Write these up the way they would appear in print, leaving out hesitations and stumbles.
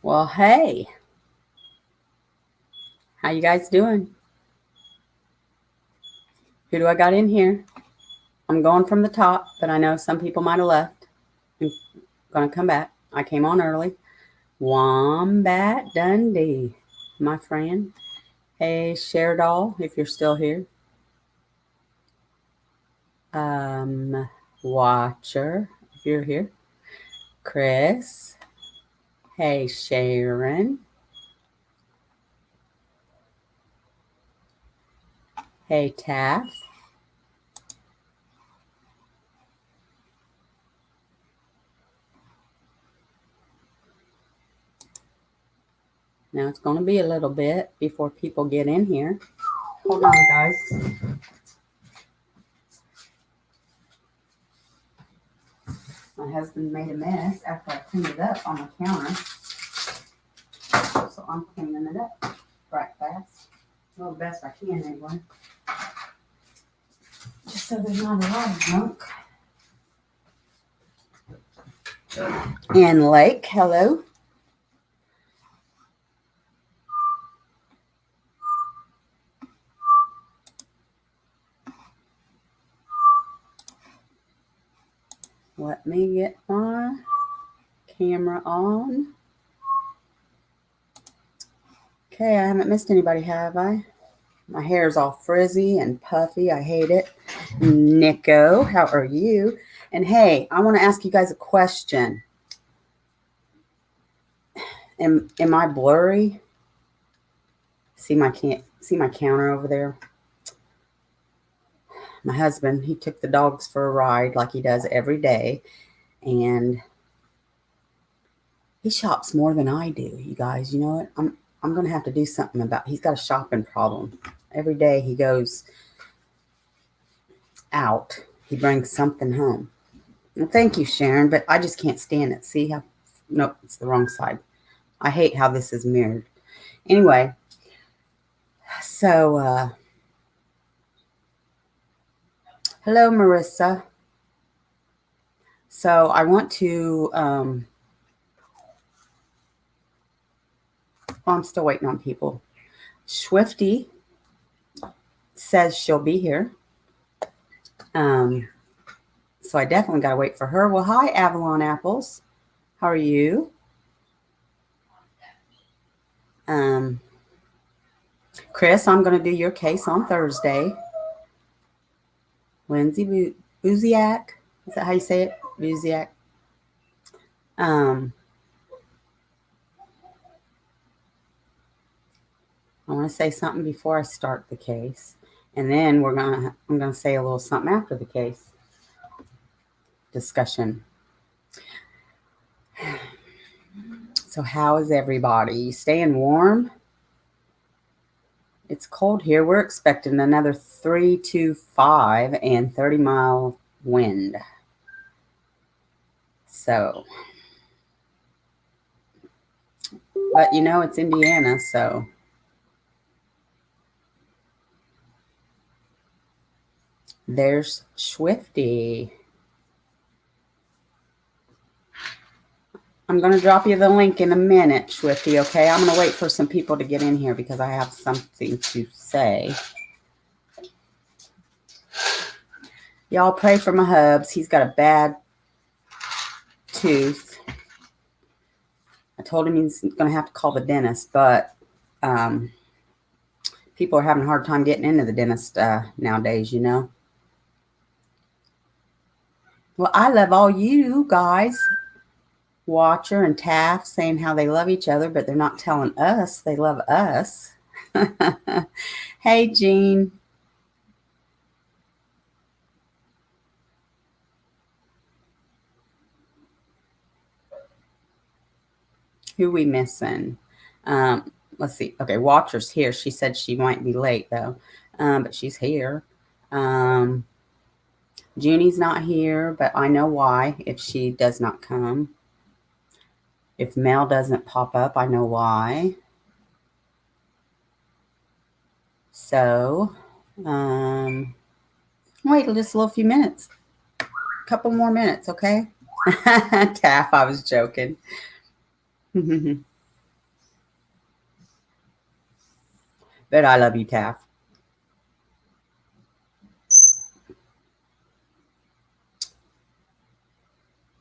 Well, hey, how you guys doing? Who do I got in here? I'm going from the top, but I know some people might have left. I'm gonna come back. I came on early. Wombat Dundee, my friend. Hey, Doll, if you're still here. Um, Watcher, if you're here. Chris. Hey, Sharon. Hey, Taff. Now it's going to be a little bit before people get in here. Hold on, guys. My husband made a mess after I cleaned it up on the counter. So I'm cleaning it up right fast. Well, the best I can anyway. Just so there's not a lot of junk. And Lake, hello. Let me get my camera on. Okay, I haven't missed anybody, have I? My hair's all frizzy and puffy. I hate it. Nico, how are you? And hey, I want to ask you guys a question. Am I blurry? See my counter over there? My husband, he took the dogs for a ride like he does every day, and he shops more than I do, you guys. You know what? I'm gonna have to do something about. He's got a shopping problem. Every day he goes out, he brings something home. Well, thank you, Sharon, but I just can't stand it. See how? Nope, it's the wrong side. I hate how this is mirrored. Anyway, so hello, Marissa. So I want to. Well, I'm still waiting on people. Schwifty says she'll be here. So I definitely got to wait for her. Well, hi, Avalon Apples. How are you? Chris, I'm going to do your case on Thursday. Lindsay Buziak. Is that how you say it? Buziak. I want to say something before I start the case. And then I'm going to say a little something after the case discussion. So how is everybody? You staying warm? It's cold here. We're expecting another 3 to 5 and 30-mile wind. So, but you know, it's Indiana, so. There's Schwifty. I'm going to drop you the link in a minute, Schwifty, okay? I'm going to wait for some people to get in here because I have something to say. Y'all pray for my hubs. He's got a bad tooth. I told him he's going to have to call the dentist, but people are having a hard time getting into the dentist nowadays, you know? Well, I love all you guys. Watcher and Taft saying how they love each other, but they're not telling us they love us. Hey, Jean. Who we missing? Let's see. Okay, Watcher's here. She said she might be late though, but she's here. Junie's not here, but I know why if she does not come. If Mel doesn't pop up, I know why. So, wait just a little few minutes. A couple more minutes, okay? Taff, I was joking. But I love you, Taff.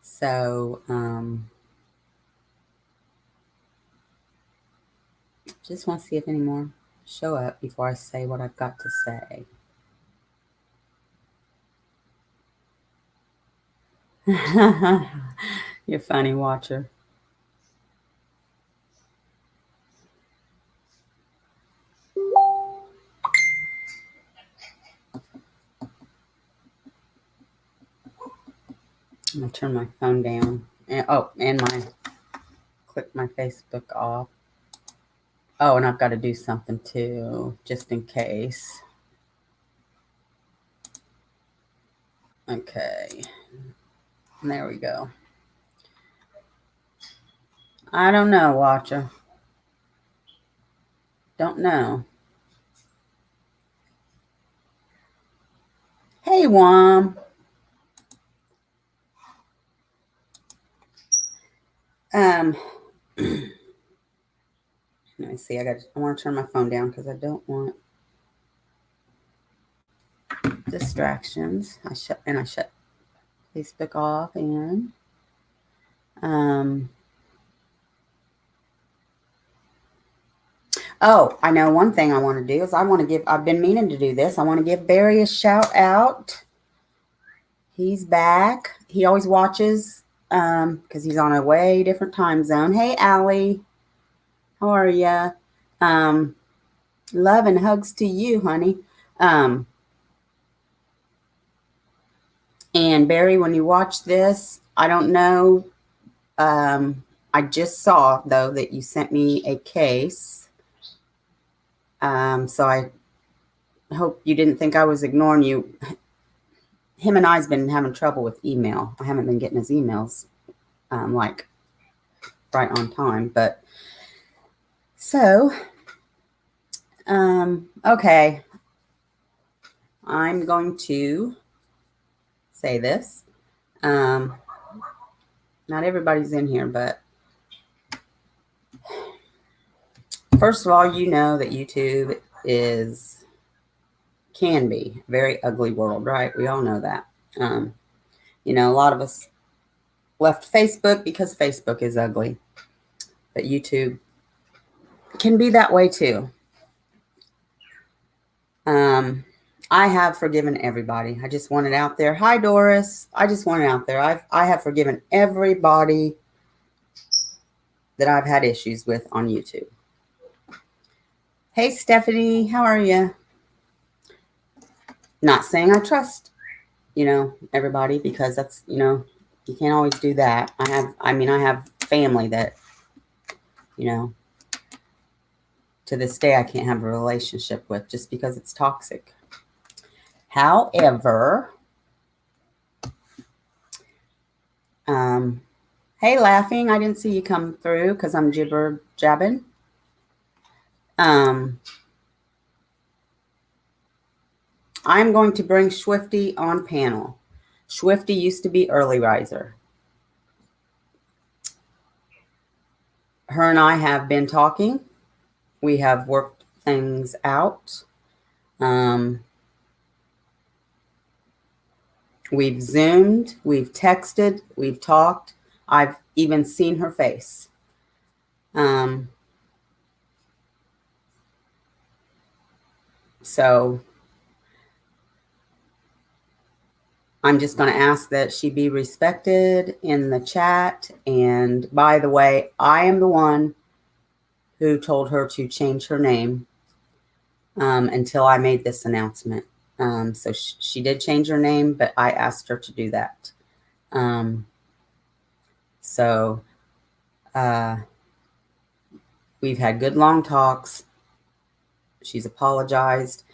So, just want to see if any more show up before I say what I've got to say. You're funny, watcher. I'm gonna turn my phone down. And click my Facebook off. Oh, and I've got to do something too, just in case. Okay. There we go. I don't know, watcher. Don't know. Hey, Wom. Let me see. I want to turn my phone down because I don't want distractions. I shut Facebook off and oh, I know one thing I want to do is I've been meaning to do this. I want to give Barry a shout out. He's back. He always watches because he's on a way different time zone. Hey, Allie. How are ya? Love and hugs to you, honey. And Barry, when you watch this, I don't know. I just saw, though, that you sent me a case. So I hope you didn't think I was ignoring you. Him and I's been having trouble with email. I haven't been getting his emails like right on time. But so, okay. I'm going to say this. Not everybody's in here, but first of all, you know that YouTube can be a very ugly world, right? We all know that. A lot of us left Facebook because Facebook is ugly, but YouTube can be that way too. I have forgiven everybody. I just want it out there. Hi, Doris. I just want it out there. I have forgiven everybody that I've had issues with on YouTube. Hey, Stephanie, how are you? Not saying I trust, everybody, because that's, you can't always do that. I have family that, to this day I can't have a relationship with just because it's toxic. However, hey, Laughing, I didn't see you come through because I'm jibber jabbing. I'm going to bring Schwifty on panel. Schwifty used to be early riser. Her and I have been talking. We have worked things out. We've Zoomed, we've texted, we've talked. I've even seen her face. So I'm just going to ask that she be respected in the chat. And by the way, I am the one who told her to change her name until I made this announcement. So she did change her name, but I asked her to do that. We've had good long talks. She's apologized,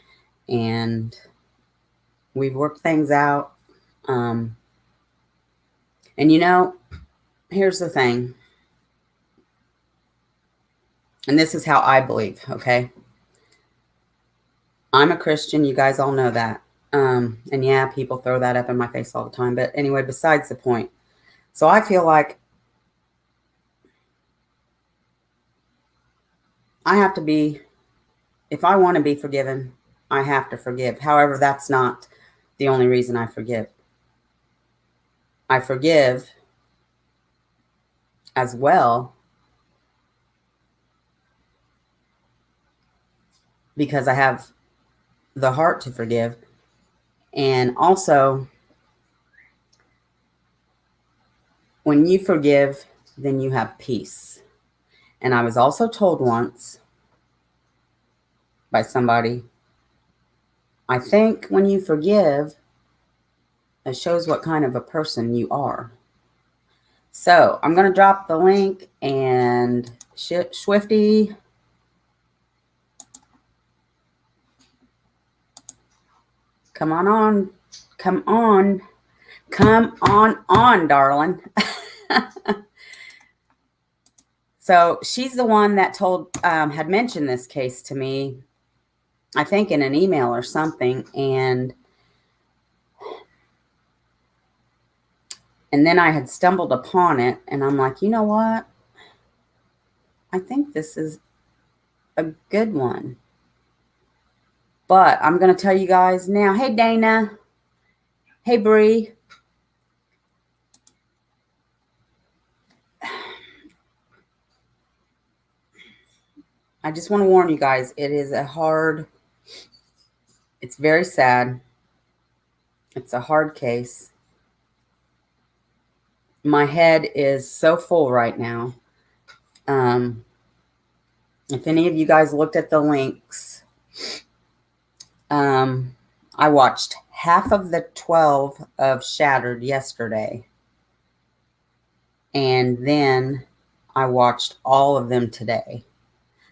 and we've worked things out. And here's the thing. And this is how I believe, okay? I'm a Christian. You guys all know that. And yeah, people throw that up in my face all the time. But anyway, besides the point. So I feel like I have to be if I want to be forgiven, I have to forgive. However, that's not the only reason I forgive. I forgive as well because I have the heart to forgive. And also, when you forgive, then you have peace. And I was also told once by somebody, I think when you forgive, it shows what kind of a person you are. So I'm going to drop the link, and Schwifty, come on, come on, darling. So she's the one that had mentioned this case to me, I think in an email or something. And then I had stumbled upon it, and I'm like, you know what? I think this is a good one. But I'm going to tell you guys now. Hey, Dana. Hey, Bree. I just want to warn you guys, it's very sad. It's a hard case. My head is so full right now. If any of you guys looked at the links, I watched half of the 12 of Shattered yesterday. And then I watched all of them today.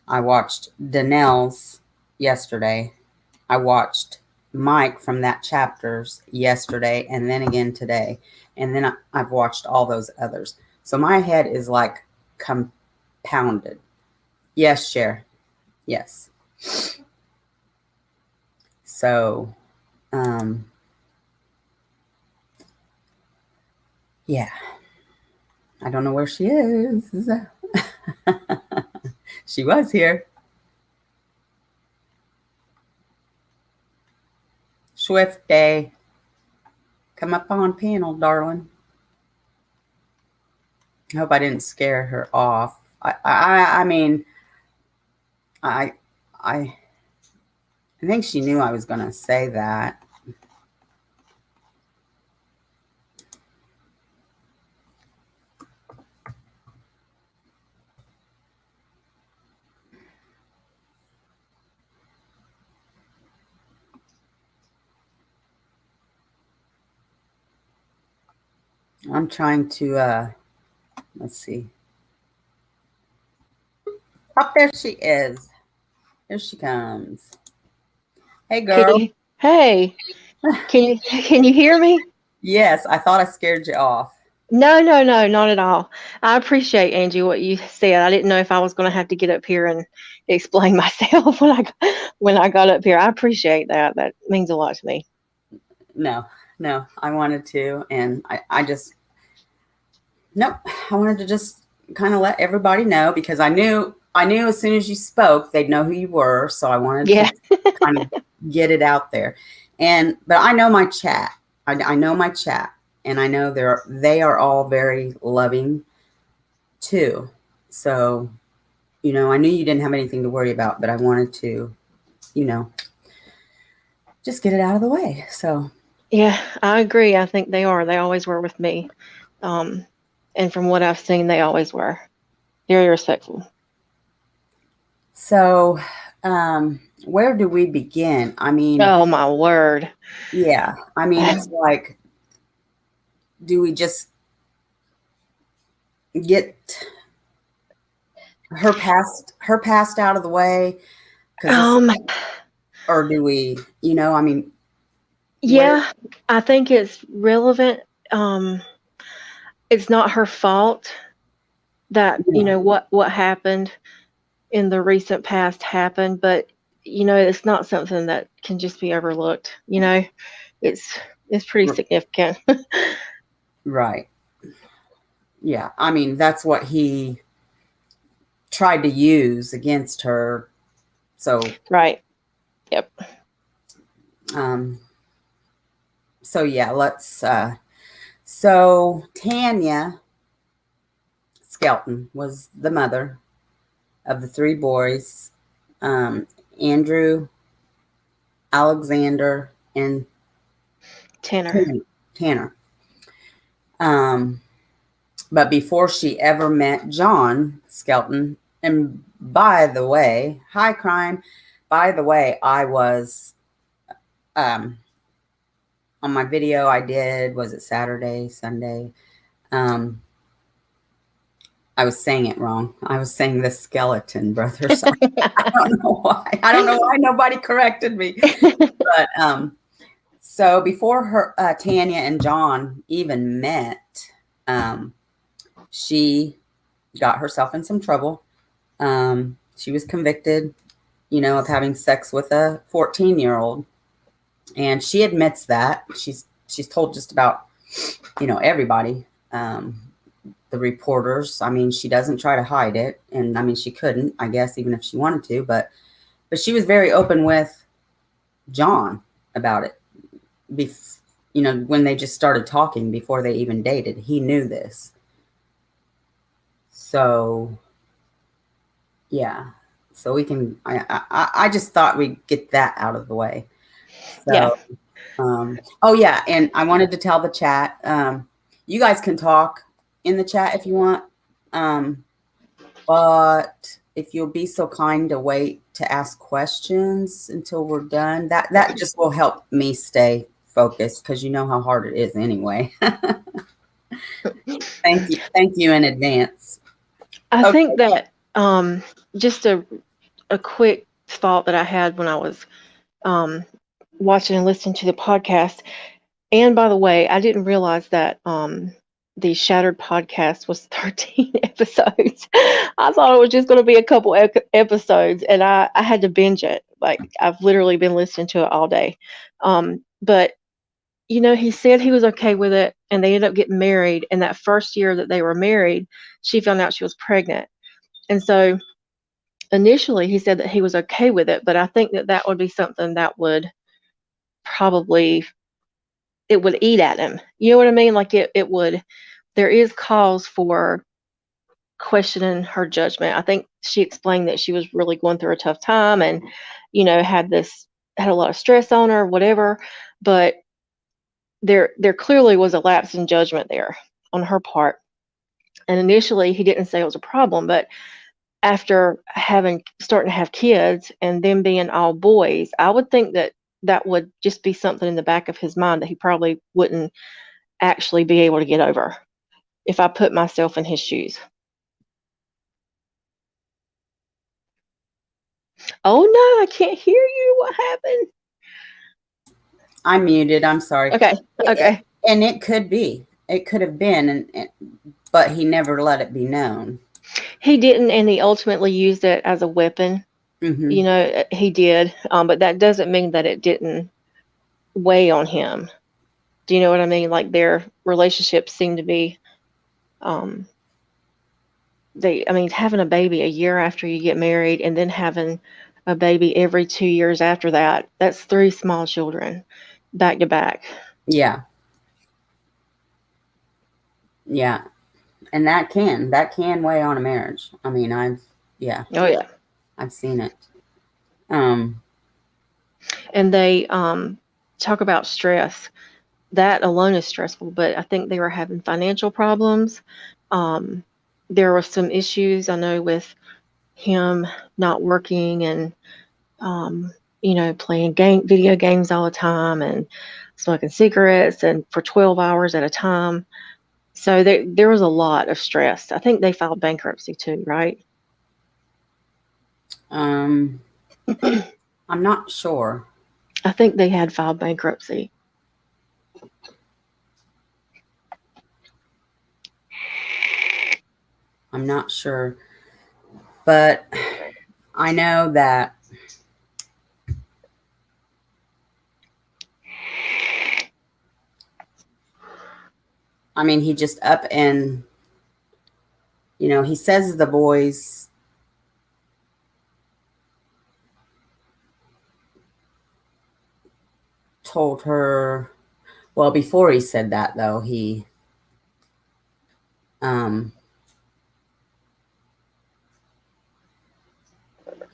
I watched Dannelle's yesterday. I watched Mike from that chapters yesterday, and then again today. And then I've watched all those others. So my head is like compounded. Yes, Cher. Yes. So, yeah. I don't know where she is. She was here. Schwifty, come up on panel, darling. I hope I didn't scare her off. I mean, I think she knew I was going to say that. I'm trying to, let's see. Oh, there she is. Here she comes. Hey, girl. Hey, can you hear me? Yes, I thought I scared you off. No, not at all. I appreciate, Angie, what you said. I didn't know if I was going to have to get up here and explain myself when I got up here. I appreciate that. That means a lot to me. No, I wanted to, and I just, nope, I wanted to just kind of let everybody know, because I knew as soon as you spoke, they'd know who you were. So I wanted to kind of get it out there. But I know my chat. I know my chat, and I know they are all very loving too. So, I knew you didn't have anything to worry about, but I wanted to, just get it out of the way. So, yeah, I agree. I think they are. They always were with me. And from what I've seen, they always were very respectful. So, where do we begin? I mean, oh my word. Yeah. I mean, it's like, do we just get her past out of the way? Or do we, I mean, yeah, I think it's relevant. It's not her fault that, what happened in the recent past happened, but it's not something that can just be overlooked. It's pretty significant. Right. Yeah. I mean, that's what he tried to use against her So Right. Yep. So yeah, let's so Tanya Skelton was the mother of the 3 boys, Andrew, Alexander, and Tanner. Tanner. But before she ever met John Skelton, and by the way, hi crime, by the way, I was on my video I did, was it Saturday, Sunday? I was saying it wrong. I was saying the Skeleton brothers. I don't know why. I don't know why nobody corrected me. But so before her Tanya and John even met, she got herself in some trouble. She was convicted, of having sex with a 14-year-old, and she admits that. She's told just about, everybody. The reporters. I mean, she doesn't try to hide it, and I mean, she couldn't, I guess, even if she wanted to. But she was very open with John about it. When they just started talking before they even dated, he knew this. So, yeah. So we can. I just thought we'd get that out of the way. So, Yeah. oh yeah, and I wanted to tell the chat. You guys can talk in the chat if you want. But if you'll be so kind to wait to ask questions until we're done, that just will help me stay focused, because you know how hard it is anyway. Thank you in advance. I Okay. think that just a quick thought that I had when I was watching and listening to the podcast. And by the way, I didn't realize that the Shattered podcast was 13 episodes. I thought it was just going to be a couple episodes, and I had to binge it. Like, I've literally been listening to it all day. But he said he was okay with it, and they ended up getting married. And that first year that they were married, she found out she was pregnant. And so initially he said that he was okay with it, but I think that that would be something that would probably, it would eat at him. You know what I mean? Like, it would, there is cause for questioning her judgment. I think she explained that she was really going through a tough time, and had a lot of stress on her, whatever. But there clearly was a lapse in judgment there on her part. And initially he didn't say it was a problem, but after starting to have kids and them being all boys, I would think that that would just be something in the back of his mind that he probably wouldn't actually be able to get over, if I put myself in his shoes. Oh no, I can't hear you. What happened? I'm muted. I'm sorry. Okay. Okay. And it could be. It could have been, but he never let it be known. He didn't, and he ultimately used it as a weapon. Mm-hmm. He did, but that doesn't mean that it didn't weigh on him. Do you know what I mean? Like, their relationship seemed to be, having a baby a year after you get married, and then having a baby every 2 years after that, that's 3 small children back to back. Yeah. Yeah. And that can weigh on a marriage. I mean, Oh yeah. I've seen it. And they talk about stress. That alone is stressful, but I think they were having financial problems. There were some issues, I know, with him not working, and playing video games all the time, and smoking cigarettes, and for 12 hours at a time. So there was a lot of stress. I think they filed bankruptcy too, right? I'm not sure. I think they had filed bankruptcy. I'm not sure. But I know that he just up and, he says the boys told her, well, before he said that, though, he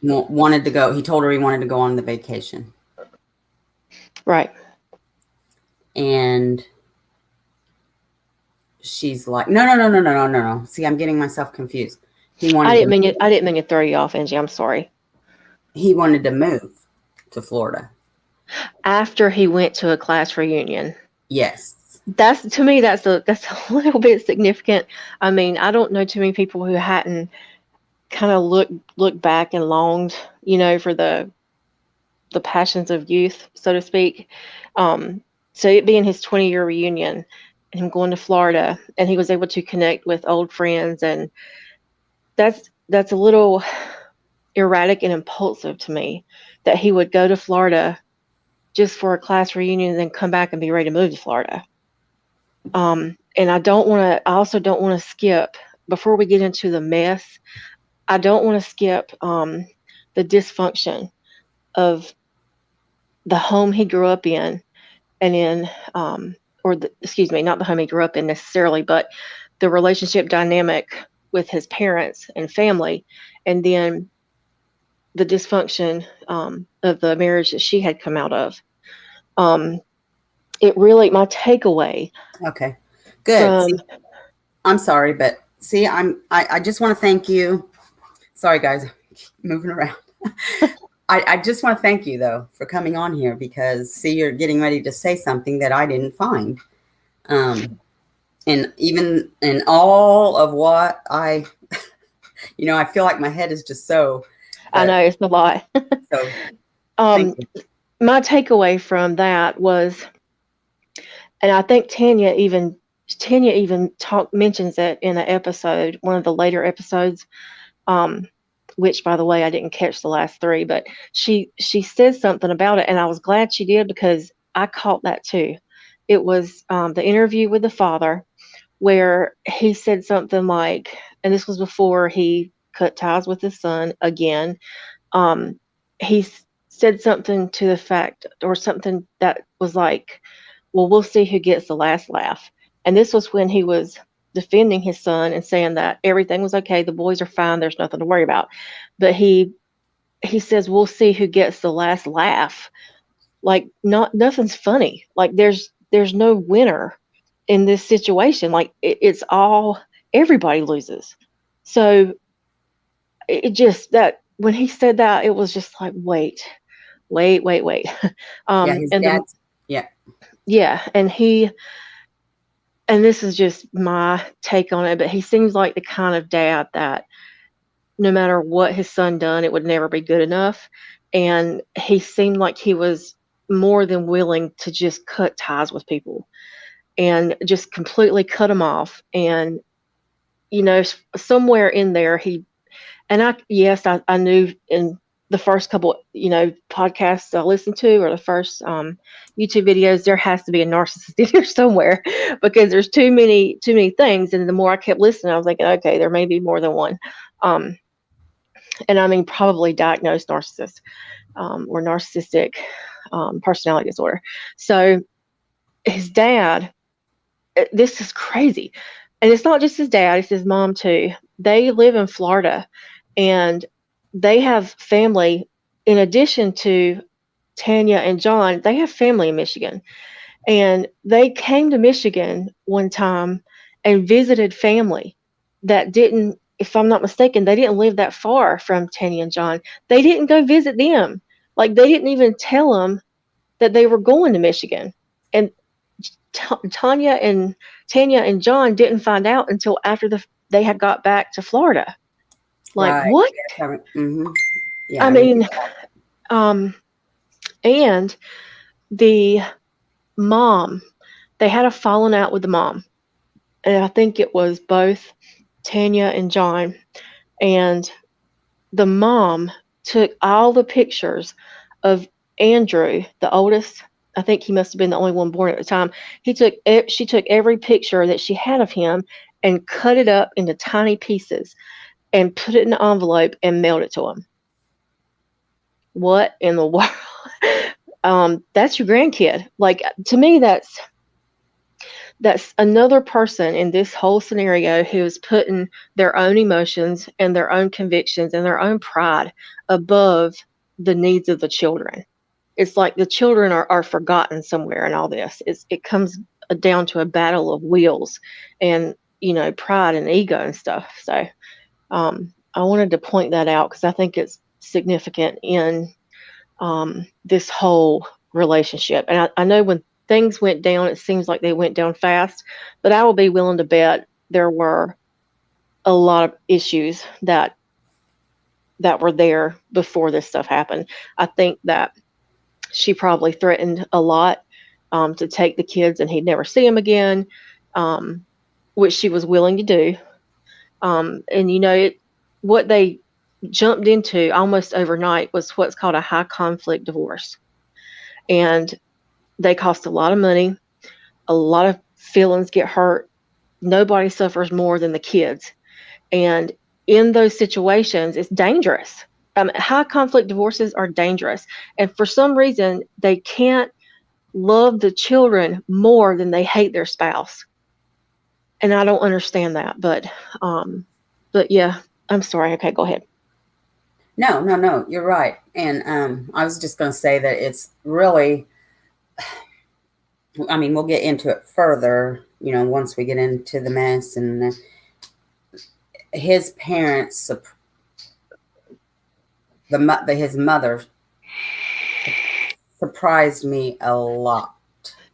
wanted to go. He told her he wanted to go on the vacation. Right. And she's like, no. See, I'm getting myself confused. I didn't mean to throw you off, Angie. I'm sorry. He wanted to move to Florida. After he went to a class reunion. Yes. That's a little bit significant. I mean, I don't know too many people who hadn't kind of looked back and longed, for the passions of youth, so to speak. So it being his 20-year reunion and him going to Florida, and he was able to connect with old friends, and that's a little erratic and impulsive to me, that he would go to Florida just for a class reunion and then come back and be ready to move to Florida. And I also don't want to skip, before we get into the mess, I don't want to skip the dysfunction of the home he grew up in, and in, excuse me, not the home he grew up in necessarily, but the relationship dynamic with his parents and family, and then the dysfunction of the marriage that she had come out of. It really, my takeaway. Okay, good. See, I'm sorry, but see, I just want to thank you. Sorry, guys, moving around. I just want to thank you, though, for coming on here, because, see, you're getting ready to say something that I didn't find. And even in all of what I feel like my head is just so. I know, it's a lot. So, my takeaway from that was, and I think Tanya even mentions it in an episode, one of the later episodes, which, by the way, I didn't catch the last 3, but she said something about it, and I was glad she did, because I caught that too. It was the interview with the father, where he said something like, and this was before he cut ties with his son again, he said something to the fact, or something that was like, well, we'll see who gets the last laugh. And this was when he was defending his son and saying that everything was okay, the boys are fine, there's nothing to worry about. But he says, we'll see who gets the last laugh. Like, nothing's funny. Like, there's no winner in this situation. Like, it's all, everybody loses. So it just, that when he said that, it was just like, wait. His dad's, yeah, and this is just my take on it, but he seems like the kind of dad that no matter what his son done, it would never be good enough. And he seemed like he was more than willing to just cut ties with people and just completely cut them off. And, somewhere in there, I knew in the first couple, podcasts I listened to, or the first YouTube videos, there has to be a narcissist in here somewhere, because there's too many things. And the more I kept listening, I was thinking, okay, there may be more than one. And I mean, probably diagnosed narcissist, or narcissistic personality disorder. So his dad, this is crazy. And it's not just his dad, it's his mom too. They live in Florida, and they have family. In addition to Tanya and John, they have family in Michigan. And they came to Michigan one time and visited family that didn't, if I'm not mistaken, they didn't live that far from Tanya and John. They didn't go visit them. Like, they didn't even tell them that they were going to Michigan. And Tanya and John didn't find out until after they had got back to Florida. Like, right. What? Mm-hmm. Yeah, I mean, and the mom, they had a falling out with the mom. And I think it was both Tanya and John. And the mom took all the pictures of Andrew, the oldest. I think he must have been the only one born at the time. She took every picture that she had of him and cut it up into tiny pieces and put it in an envelope and mailed it to him. What in the world? that's your grandkid. Like, to me, that's another person in this whole scenario who is putting their own emotions and their own convictions and their own pride above the needs of the children. It's like the children are forgotten somewhere in all this. It comes down to a battle of wills and, pride and ego and stuff. So I wanted to point that out because I think it's significant in this whole relationship. And I know when things went down, it seems like they went down fast, but I will be willing to bet there were a lot of issues that were there before this stuff happened. I think that she probably threatened a lot to take the kids and he'd never see them again, which she was willing to do. And what they jumped into almost overnight was what's called a high conflict divorce. And they cost a lot of money, a lot of feelings get hurt. Nobody suffers more than the kids. And in those situations, it's dangerous. High conflict divorces are dangerous. And for some reason, they can't love the children more than they hate their spouse. And I don't understand that. But yeah, I'm sorry. Okay, go ahead. No, you're right. And I was just going to say that it's really, I mean, we'll get into it further, once we get into the mess. And his parents, his mother surprised me a lot.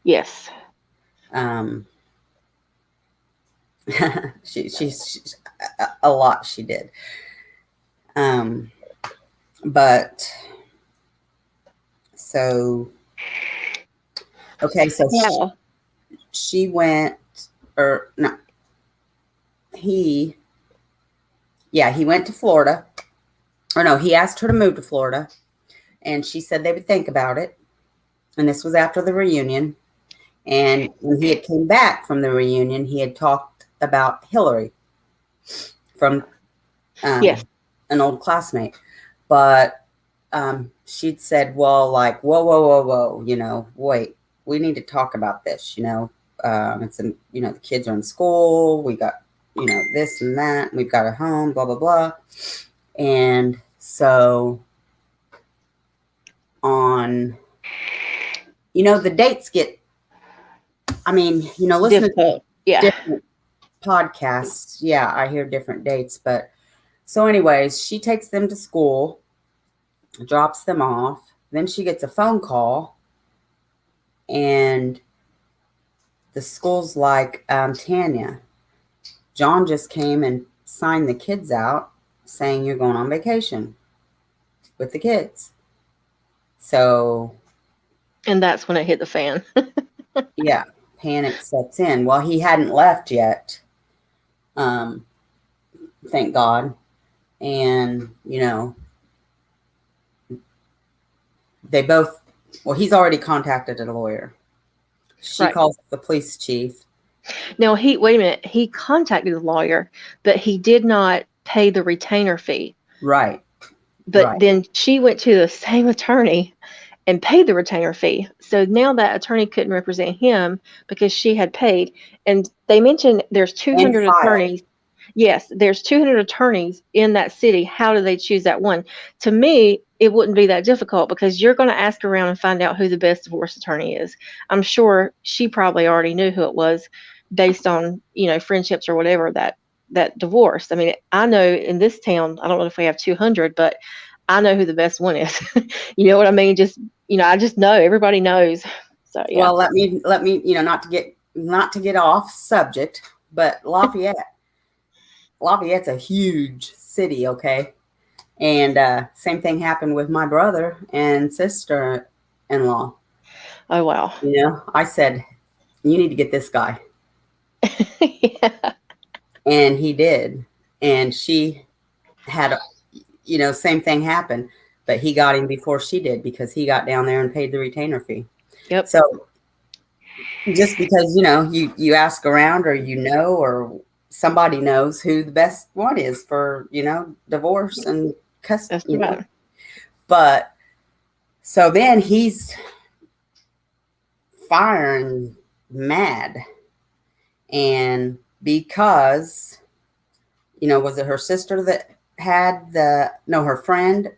Yes. She's a lot she did. But so, okay, so Yeah. she went, or no, he went to Florida. Or no, he asked her to move to Florida, and she said they would think about it. And this was after the reunion. And when he had came back from the reunion, he had talked about Hillary from Yes. an old classmate. But she'd said, well, like, whoa, wait, we need to talk about this, it's, the kids are in school. We got, this and that. We've got a home, blah, blah, blah. And so on, the dates get, listen difficult. to different podcasts. Yeah, I hear different dates. But so anyways, she takes them to school, drops them off. Then she gets a phone call, and the school's like, Tanya, John just came and signed the kids out saying you're going on vacation with the kids. So. And that's when it hit the fan. Yeah, panic sets in. Well, he hadn't left yet. Thank God. And, they both, he's already contacted a lawyer. She calls the police chief. Now, wait a minute. He contacted the lawyer, but he did not pay the retainer fee. Right. But then she went to the same attorney and paid the retainer fee. So now that attorney couldn't represent him because she had paid. And they mentioned there's 200 attorneys. Yes, there's 200 attorneys in that city. How do they choose that one? To me, it wouldn't be that difficult because you're going to ask around and find out who the best divorce attorney is. I'm sure she probably already knew who it was based on, friendships or whatever that divorced. I mean, I know in this town, I don't know if we have 200, but I know who the best one is. You know what I mean? Just, I just know, everybody knows. So, yeah. Well, let me, not to get off subject, but Lafayette's a huge city. Okay. And, same thing happened with my brother and sister-in-law. Oh, wow. I said, you need to get this guy. Yeah. And he did. And she had, same thing happen, but he got him before she did because he got down there and paid the retainer fee. Yep. So just because, you ask around or, or somebody knows who the best one is for, divorce and custody. Right. But so then he's firing mad. And because, was it her sister that had her friend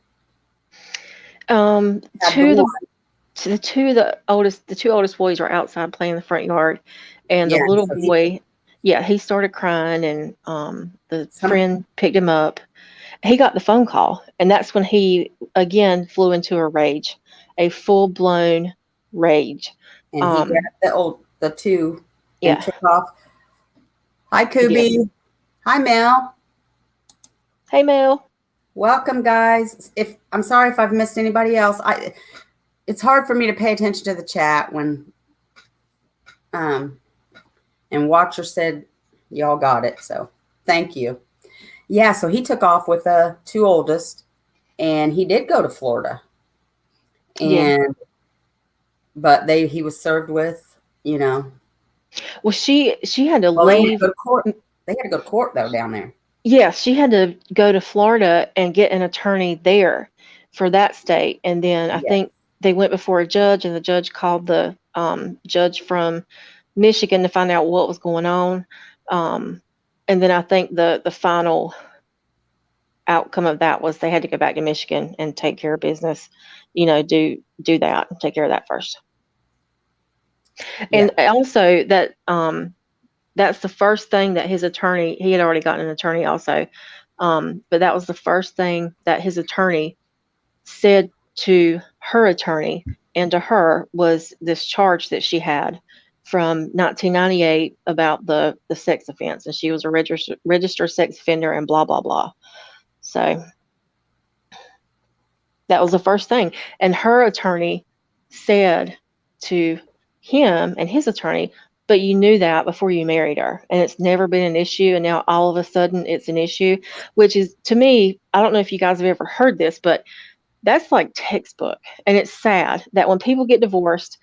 had the two oldest boys were outside playing in the front yard, and the Yeah, little so boy, he started crying, and the friend picked him up. He got the phone call, and that's when he again flew into a rage, a full-blown rage. And he grabbed the two and Yeah. took off. Hi, Kubi. Hi, Mel. Hey, Mel. Welcome, guys. I'm sorry if I've missed anybody else. It's hard for me to pay attention to the chat when and Watcher said y'all got it. So thank you. Yeah, so he took off with the two oldest, and he did go to Florida. But he was served with, Well, she had to leave. They had to go to court. They had to go to court though down there. Yeah, she had to go to Florida and get an attorney there for that state, and then I think they went before a judge, and the judge called the judge from Michigan to find out what was going on. And then I think the final outcome of that was they had to go back to Michigan and take care of business, do that, take care of that first. And also that that's the first thing that his attorney, he had already gotten an attorney also, but that was the first thing that his attorney said to her attorney and to her was this charge that she had from 1998 about the sex offense, and she was a registered sex offender and blah, blah, blah. So that was the first thing. And her attorney said to him and his attorney, but you knew that before you married her, and it's never been an issue, and now all of a sudden it's an issue, which is, to me, I don't know if you guys have ever heard this, but that's like textbook. And it's sad that when people get divorced,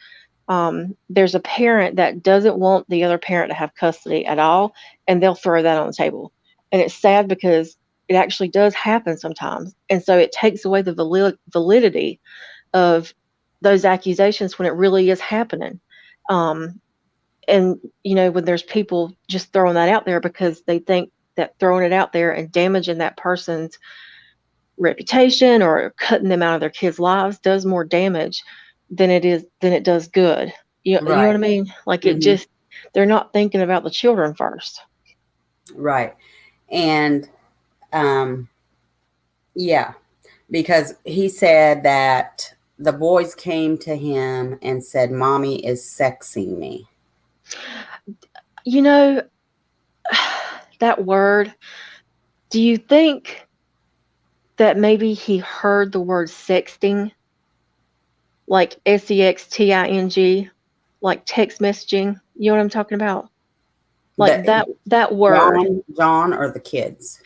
there's a parent that doesn't want the other parent to have custody at all, and they'll throw that on the table. And it's sad because it actually does happen sometimes. And so it takes away the validity of those accusations when it really is happening. And, when there's people just throwing that out there because they think that throwing it out there and damaging that person's reputation or cutting them out of their kids' lives does more damage than it does good. You know what I mean? Like they're not thinking about the children first. Right. And, because he said that the boys came to him and said, "Mommy is sexing me." That word, do you think that maybe he heard the word sexting, like SEXTING, like text messaging? You know what I'm talking about? Like that word. John or the kids?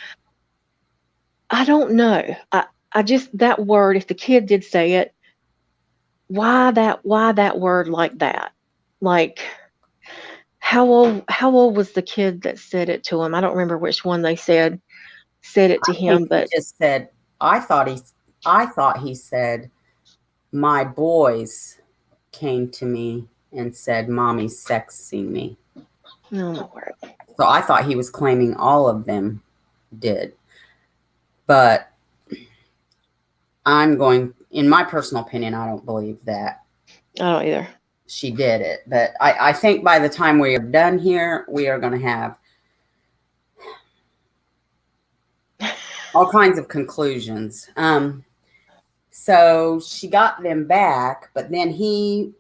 I don't know. I just, that word, if the kid did say it, why that word like that? Like, how old was the kid that said it to him? I don't remember which one they said it to him, but he just said, I thought he said, "My boys came to me and said, Mommy's sexing me." No, my word. So I thought he was claiming all of them did. But in my personal opinion, I don't believe that. I don't either. She did it. But I think by the time we are done here, we are going to have all kinds of conclusions. So she got them back, but then he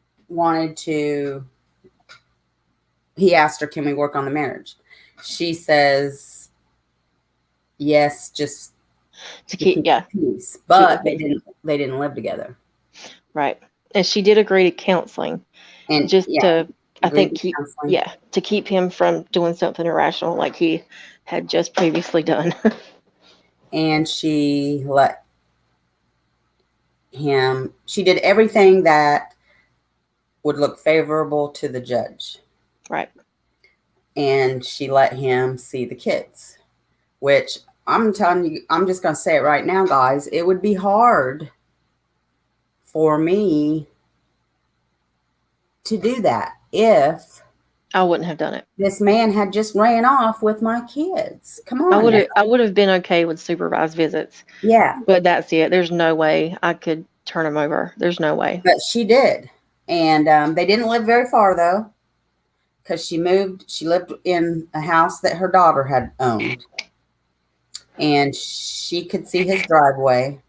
asked her, "Can we work on the marriage?" She says, "Yes, just to keep peace." But they didn't live together. Right. And she did agree to counseling. And just to, I think, to keep him from doing something irrational like he had just previously done. And she let him, she did everything that would look favorable to the judge. Right. And she let him see the kids, which I'm telling you, I'm just going to say it right now, guys. It would be hard for me to do that if I wouldn't have done it. this man had just ran off with my kids. Come on now. I would have been okay with supervised visits, Yeah, but that's it. There's no way I could turn him over. There's no way. but she did. And they didn't live very far, though, because she moved. She lived in a house that her daughter had owned. And she could see his driveway.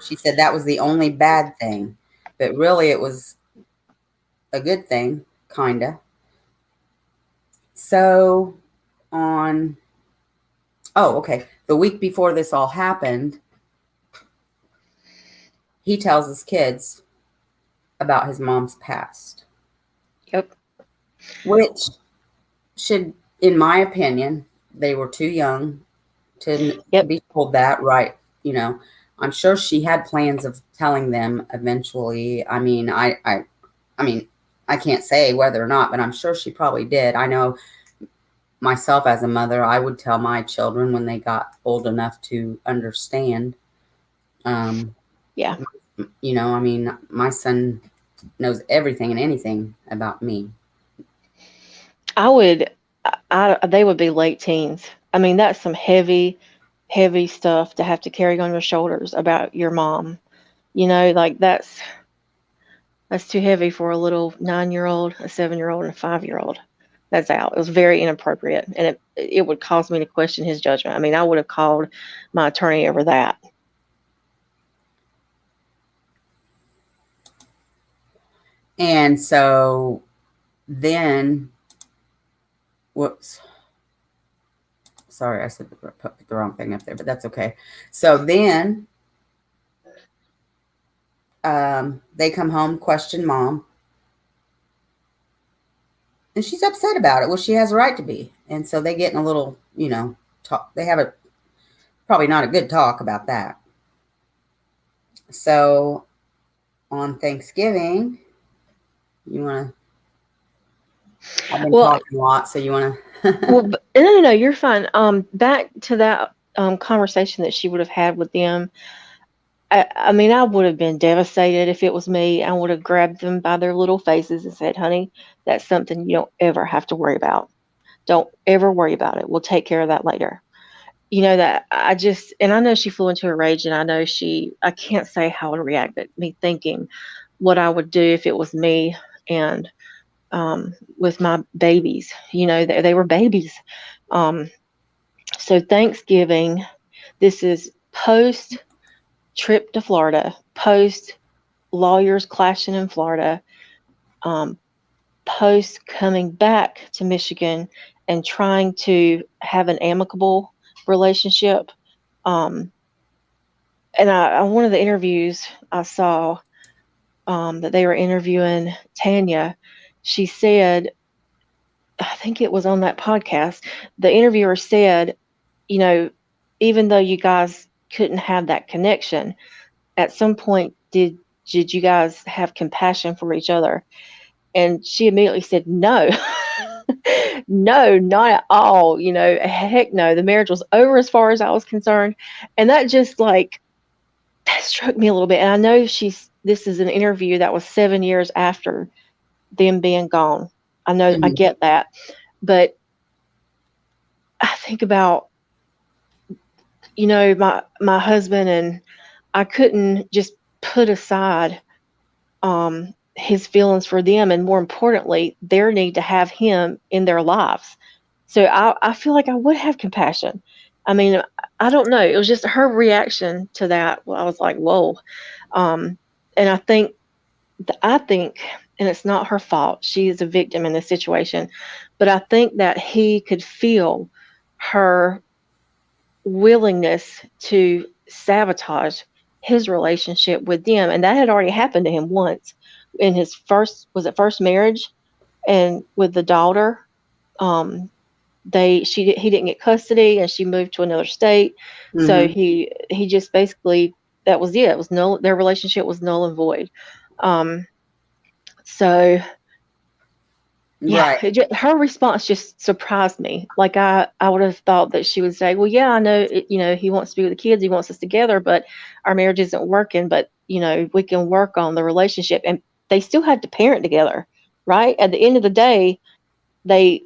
She said that was the only bad thing. But really, it was a good thing, kind of. So on, okay. The week before this all happened, he tells his kids about his mom's past. Yep. Which should, in my opinion, they were too young to be told that, right? You know, I'm sure she had plans of telling them eventually. I mean, I mean, I can't say whether or not, but I'm sure she probably did. I know myself as a mother, I would tell my children when they got old enough to understand. Yeah. You know, I mean, my son knows everything and anything about me. They would be late teens. I mean, that's some heavy, heavy stuff to have to carry on your shoulders about your mom. You know, like that's too heavy for a little 9-year-old, a 7-year-old, and a 5-year-old. That's out. It was very inappropriate, and it would cause me to question his judgment. I mean, I would have called my attorney over that. And so then, whoops. Sorry, I said put the wrong thing up there, but that's okay. So then they come home, question mom. And she's upset about it. Well, she has a right to be. And so they get in a little, you know, talk. They have probably not a good talk about that. So on Thanksgiving, you want to, I've been talking a lot, so you want to. Well, no, you're fine. Back to that conversation that she would have had with them. I mean, I would have been devastated if it was me. I would have grabbed them by their little faces and said, honey, that's something you don't ever have to worry about. Don't ever worry about it. We'll take care of that later. You know, that and I know she flew into a rage, and I know I can't say how I would react, but me thinking what I would do if it was me and with my babies, you know, they were babies. So Thanksgiving, this is post trip to Florida, post lawyers clashing in Florida, post coming back to Michigan and trying to have an amicable relationship. And one of the interviews I saw that they were interviewing Tanya, she said, I think it was on that podcast, the interviewer said, you know, even though you guys couldn't have that connection, at some point did you guys have compassion for each other? And she immediately said, no. No, not at all. You know, heck no. The marriage was over as far as I was concerned. And that just that struck me a little bit. And I know this is an interview that was 7 years after them being gone. I know, I get that. But I think about, you know, my husband, and I couldn't just put aside his feelings for them, and more importantly, their need to have him in their lives. So I feel like I would have compassion. I mean, I don't know. It was just her reaction to that. Well, I was like, whoa. And I think, and it's not her fault. She is a victim in this situation. But I think that he could feel her willingness to sabotage his relationship with them. And that had already happened to him once in his first marriage, and with the daughter. He didn't get custody, and she moved to another state. So he just basically, that was it. It was their relationship was null and void. So yeah, right. her response just surprised me. Like I would have thought that she would say, well, yeah, I know, you know, he wants to be with the kids, he wants us together, but our marriage isn't working, but you know, we can work on the relationship. And they still had to parent together. right? At the end of the day, the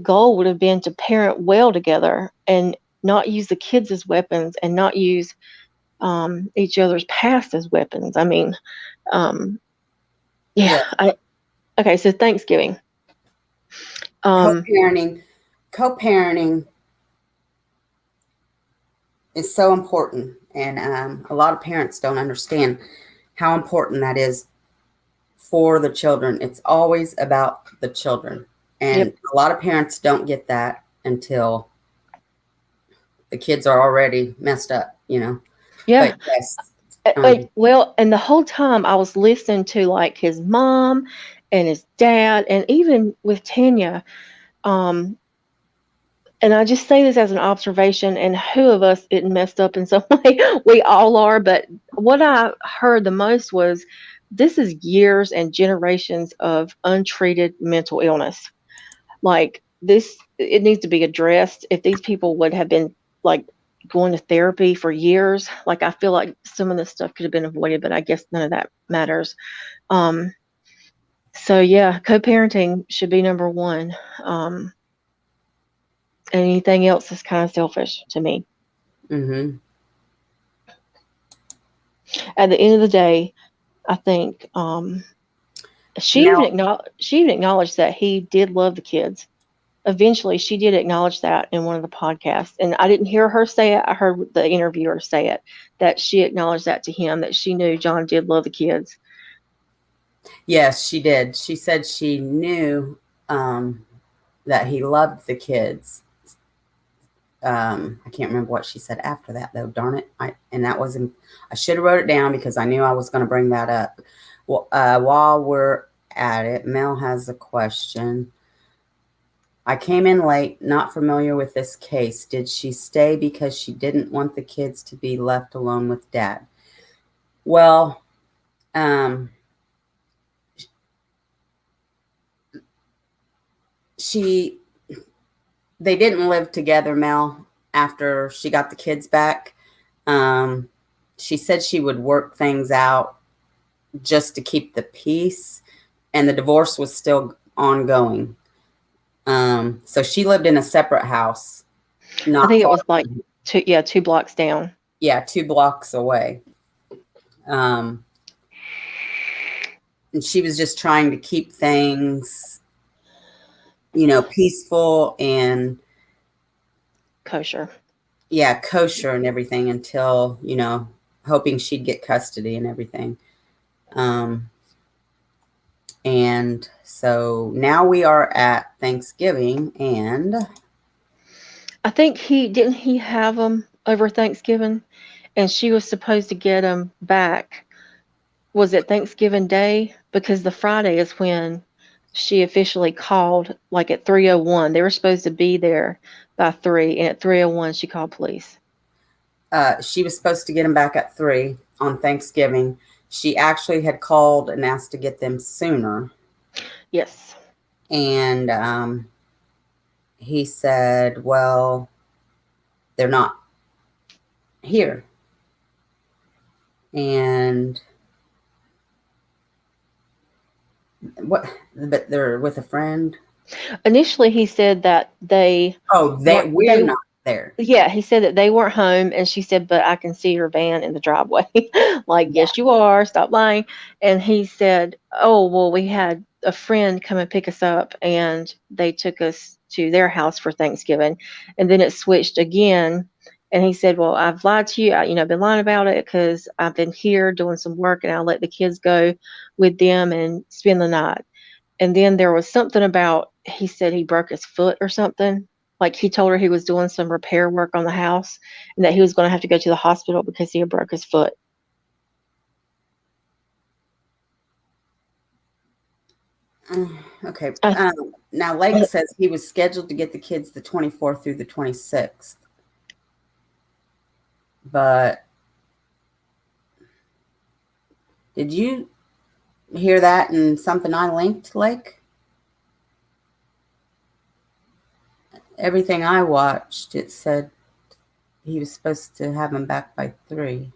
goal would have been to parent well together and not use the kids as weapons and not use each other's past as weapons. I mean, um, yeah. Yeah. Okay, so Thanksgiving. Um, Co-parenting is so important, and a lot of parents don't understand how important that is for the children. It's always about the children, and yep. a lot of parents don't get that until the kids are already messed up, Yeah. But yes, Well, and the whole time I was listening to like his mom and his dad, and even with Tanya, um, and I just say this as an observation, and who of us isn't messed up in some way? We all are. But what I heard the most was this is years and generations of untreated mental illness. Like this, it needs to be addressed. If these people would have been like going to therapy for years, like I feel like some of this stuff could have been avoided, but I guess none of that matters. Um, so yeah, co-parenting should be number one. Um, Anything else is kind of selfish to me. mm-hmm. At the end of the day, I think Now, she even acknowledged that he did love the kids. Eventually, she did acknowledge that in one of the podcasts, and I didn't hear her say it. I heard the interviewer say it, that she acknowledged that to him, that she knew John did love the kids. yes, she did. She said she knew that he loved the kids. I can't remember what she said after that, though. Darn it! I should have wrote it down because I knew I was going to bring that up. Well, while we're at it, Mel has a question. I came in late, not familiar with this case. Did she stay because she didn't want the kids to be left alone with dad? Well, um, she they didn't live together, Mel, after she got the kids back. She said she would work things out just to keep the peace, and the divorce was still ongoing. So she lived in a separate house, I not think it far was like from, 2 blocks down. yeah, 2 blocks away. Um, and she was just trying to keep things, peaceful and Kosher. yeah, kosher and everything until, hoping she'd get custody and everything. Um, and so now we are at Thanksgiving, and I think he have them over Thanksgiving, and she was supposed to get them back. Was it Thanksgiving Day? Because the Friday is when she officially called, like at 3:01. They were supposed to be there by 3, and at 3:01 she called police. she was supposed to get them back at 3 on Thanksgiving. She actually had called and asked to get them sooner. Yes. And he said, well, they're not here. And what? But they're with a friend. Initially, he said that they Oh, weren't we're they not there. yeah, he said that they weren't home, and she said, "But I can see your van in the driveway." Like, Yeah. "Yes, you are. Stop lying." And he said, "Oh, well, we had a friend come and pick us up, and they took us to their house for Thanksgiving." And then it switched again, and he said, "Well, I've lied to you. I've been lying about it because I've been here doing some work, and I let the kids go with them and spend the night." And then there was something about, he said he broke his foot or something. Like he told her he was doing some repair work on the house and that he was going to have to go to the hospital because he had broke his foot. Okay. I, Now, Lake says he was scheduled to get the kids the 24th through the 26th. But did you hear that in something I linked, Lake? Everything I watched, it said he was supposed to have them back by 3.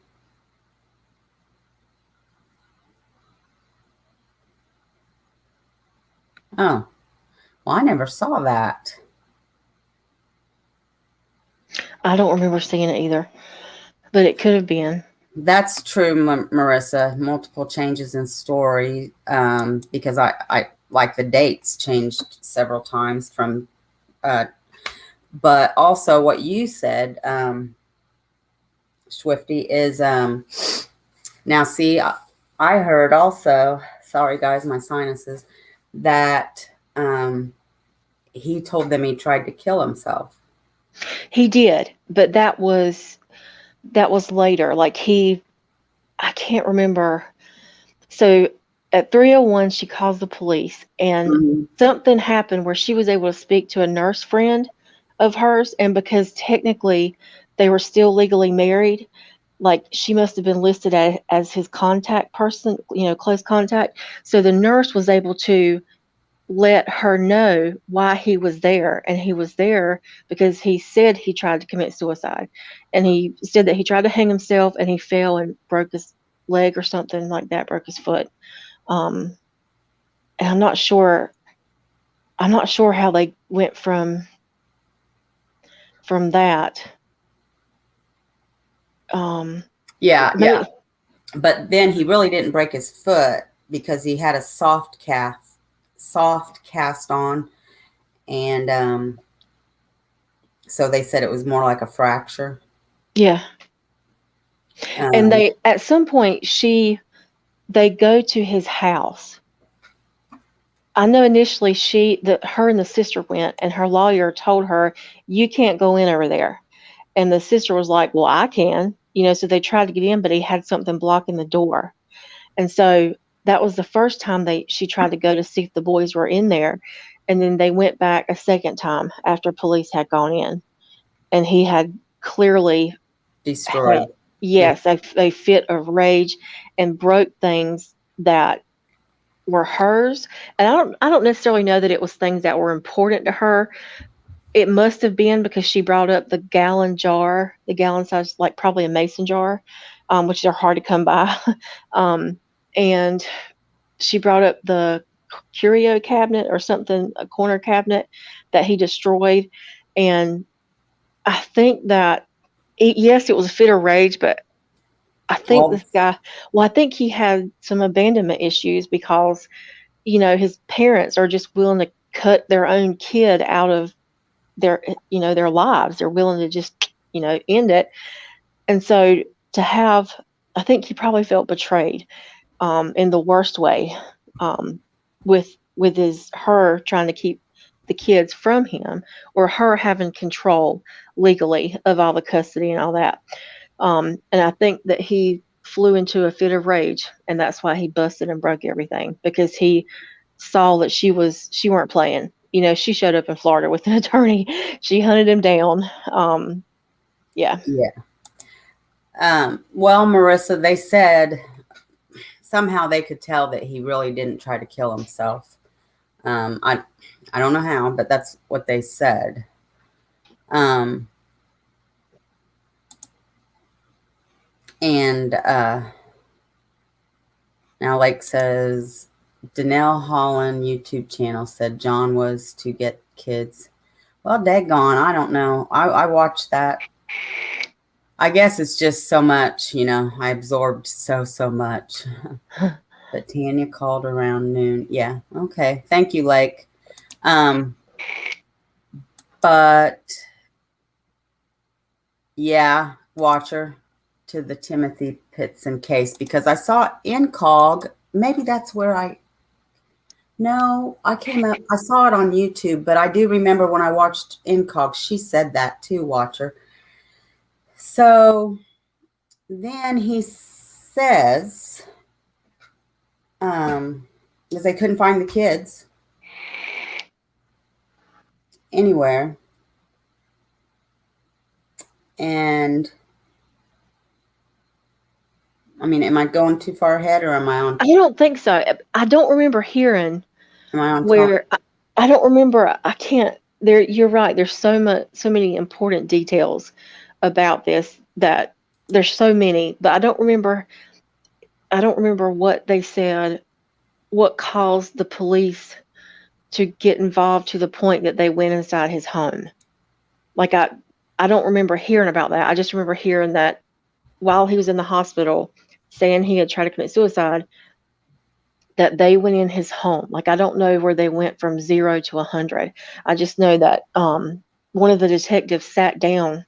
Oh, well, I never saw that. I don't remember seeing it either, but it could have been. That's true, Marissa. Multiple changes in story, because I like the dates changed several times from, but also what you said, Schwifty, is now see, I heard also. Sorry, guys, my sinuses. That he told them he tried to kill himself. He did, but that was later. Like I can't remember. So at 3:01, she calls the police, and Mm-hmm. something happened where she was able to speak to a nurse friend of hers, and because technically they were still legally married, like she must have been listed as his contact person, close contact. So the nurse was able to let her know why he was there, and he was there because he said he tried to commit suicide, and he said that he tried to hang himself and he fell and broke his leg or something like that, broke his foot. um and I'm not sure how they went from that. Yeah, yeah. Maybe, But then he really didn't break his foot because he had a soft cast on, and so they said it was more like a fracture. yeah. And Um, they, at some point, they go to his house. I know initially her and the sister went, and her lawyer told her, "You can't go in over there." And the sister was like, "Well, I can." So they tried to get in, but he had something blocking the door. And so that was the first time she tried to go to see if the boys were in there. And then they went back a second time after police had gone in, and he had clearly had, Destroyed. Yeah. yes, a fit of rage, and broke things that were hers. And I don't necessarily know that it was things that were important to her. It must have been because she brought up the gallon size, like probably a mason jar, which are hard to come by. um, and she brought up the curio cabinet or something, a corner cabinet that he destroyed. And I think that, yes, it was a fit of rage, but I think Well, this guy, well, I think he had some abandonment issues because, his parents are just willing to cut their own kid out of their lives. They're willing to just, end it. And so to have, I think he probably felt betrayed, in the worst way, um, with her trying to keep the kids from him, or her having control legally of all the custody and all that. And I think that he flew into a fit of rage, and that's why he busted and broke everything, because he saw that she weren't playing. She showed up in Florida with an attorney. She hunted him down. Yeah. yeah. Well, Marissa, they said somehow they could tell that he really didn't try to kill himself. I don't know how, but that's what they said. Um, and now, Lake says, Dannelle Hallan YouTube channel said John was to get kids. Well, daggone, I don't know. I watched that. I guess it's just so much, I absorbed so much. But Tanya called around noon. Yeah, okay. Thank you, Lake. Um, but yeah, watcher to the Timothy Pitson case, because I saw Incog. Maybe that's where no, I came up, I saw it on YouTube, but I do remember when I watched Incog, she said that too, watcher. So then he says, because they couldn't find the kids anywhere. And I mean, am I going too far ahead, or I don't think so. I don't remember hearing am I on top? where I don't remember. I can't. There, you're right. There's so many important details about this, that there's so many, but I don't remember. I don't remember what they said. What caused the police to get involved to the point that they went inside his home. Like I don't remember hearing about that. I just remember hearing that while he was in the hospital saying he had tried to commit suicide, that they went in his home. Like I don't know where they went from 0 to 100. I just know that one of the detectives sat down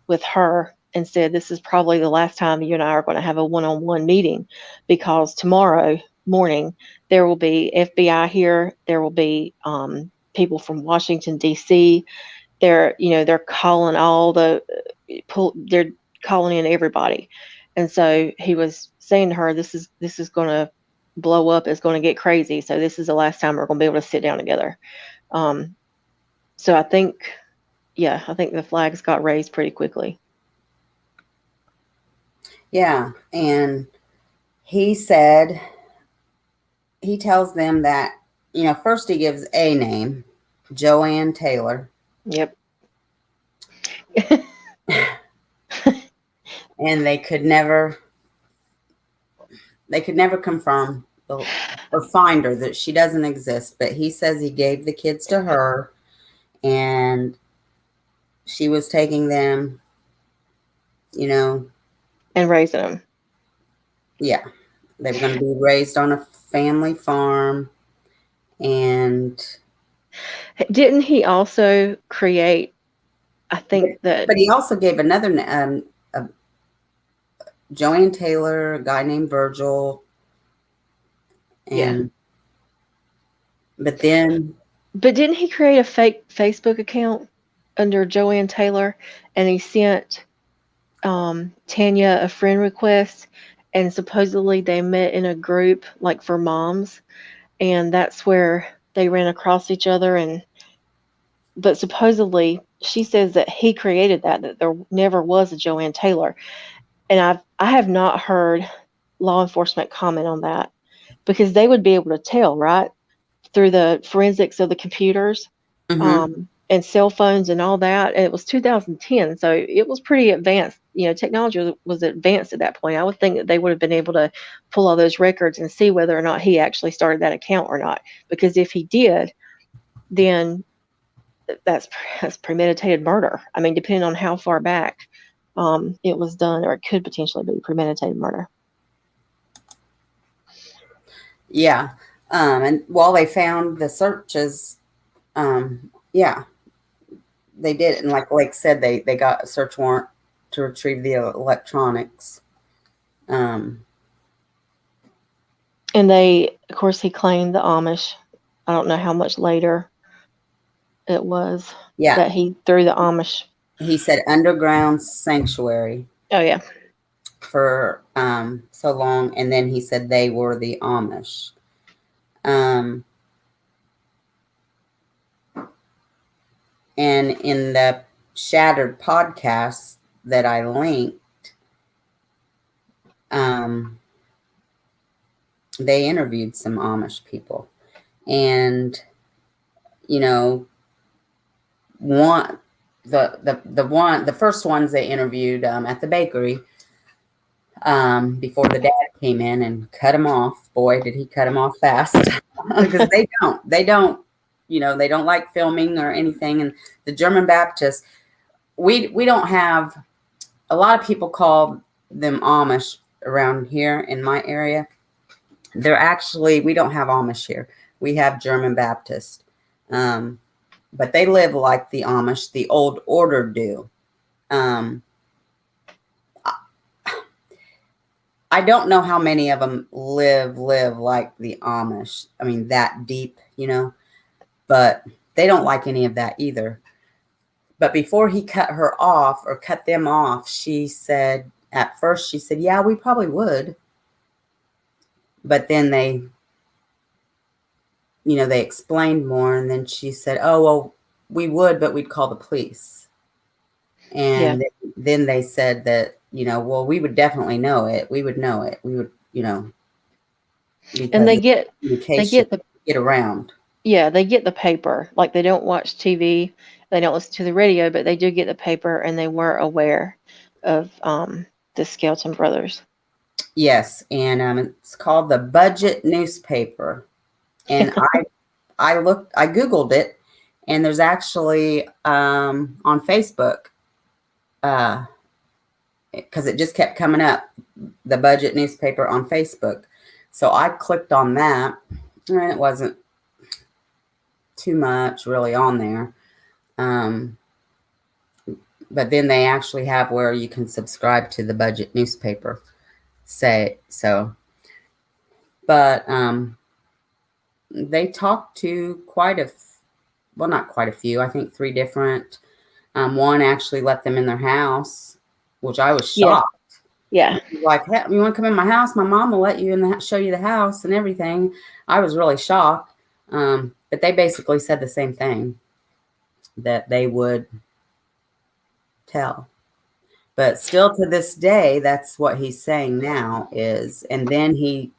with her and said, "This is probably the last time you and I are going to have a one-on-one meeting, because tomorrow morning there will be FBI here. There will be people from Washington D.C. They're calling they're calling in everybody." And so he was saying to her, "This is going to blow up. It's going to get crazy. So this is the last time we're going to be able to sit down together." Um, so I think the flags got raised pretty quickly. Yeah. And he tells them that, first he gives a name, Joanne Taylor. Yep. And they could never confirm or find her, that she doesn't exist. But he says he gave the kids to her, and she was taking them, And raising them. Yeah. They were going to be raised on a family farm. And Didn't he also create, I think that. But he also gave another Joanne Taylor, a guy named Virgil. And But didn't he create a fake Facebook account under Joanne Taylor, and he sent Tanya a friend request, and supposedly they met in a group like for moms, and that's where they ran across each other. But supposedly she says that he created that there never was a Joanne Taylor. And I have not heard law enforcement comment on that, because they would be able to tell, right, through the forensics of the computers, and cell phones and all that. And it was 2010, so it was pretty advanced. Technology was advanced at that point. I would think that they would have been able to pull all those records and see whether or not he actually started that account or not. Because if he did, then that's premeditated murder. I mean, depending on how far back it was done, or it could potentially be premeditated murder. Yeah. And while they found the searches, they did. And like Blake said, they got a search warrant to retrieve the electronics. And of course, he claimed the Amish. I don't know how much later it was that he threw the Amish. He said underground sanctuary. Oh, yeah. For so long. And then he said they were the Amish. And in the Shattered podcast that I linked, they interviewed some Amish people. And, the first ones they interviewed at the bakery, before the dad came in and cut him off. Boy, did he cut him off fast. Because they don't like filming or anything. And the German Baptists, we don't have, a lot of people call them Amish around here in my area. They're actually, we don't have Amish here. We have German Baptist. But they live like the Amish, the old order do. I don't know how many of them live like the Amish. I mean, that deep, but they don't like any of that either. But before he cut her off, or cut them off, at first she said, yeah, we probably would. But then they explained more. And then she said, oh, well, we would, but we'd call the police. And then they said that, well, we would definitely know it. We would know it. We would, and they get around. Yeah, they get the paper. Like, they don't watch TV, they don't listen to the radio, but they do get the paper, and they were aware of the Skelton brothers. Yes, and it's called the Budget newspaper. And I Googled it, and there's actually on Facebook, because it just kept coming up, the budget newspaper on Facebook. So I clicked on that, and it wasn't too much really on there. But then they actually have where you can subscribe to the budget newspaper. Say so. But they talked to not quite a few, I think 3 different. One actually let them in their house, which I was shocked. Yeah. Like, hey, you want to come in my house? My mom will let you in show you the house and everything. I was really shocked. But they basically said the same thing, that they would tell. But still to this day, that's what he's saying now is, and then he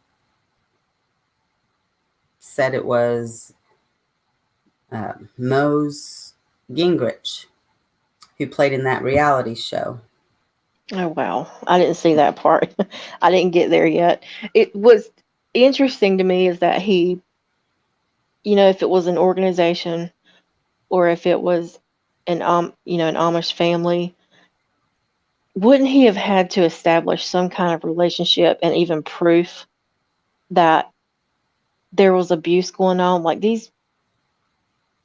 said it was Mose Gingrich who played in that reality show. Oh, wow. I didn't see that part. I didn't get there yet. It was interesting to me is that he, if it was an organization or if it was an Amish family, wouldn't he have had to establish some kind of relationship and even proof that there was abuse going on? Like these,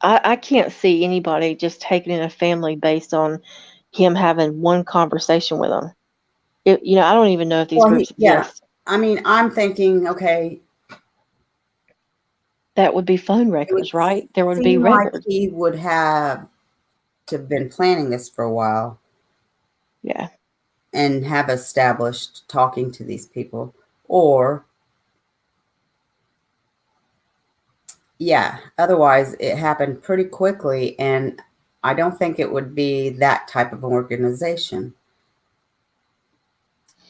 I can't see anybody just taking in a family based on him having one conversation with them. I don't even know if these groups exist. I mean, I'm thinking, okay, that would be phone records, right? There would be records. Like he would have to have been planning this for a while. Yeah. And have established talking to these people. Or, otherwise it happened pretty quickly, and I don't think it would be that type of organization.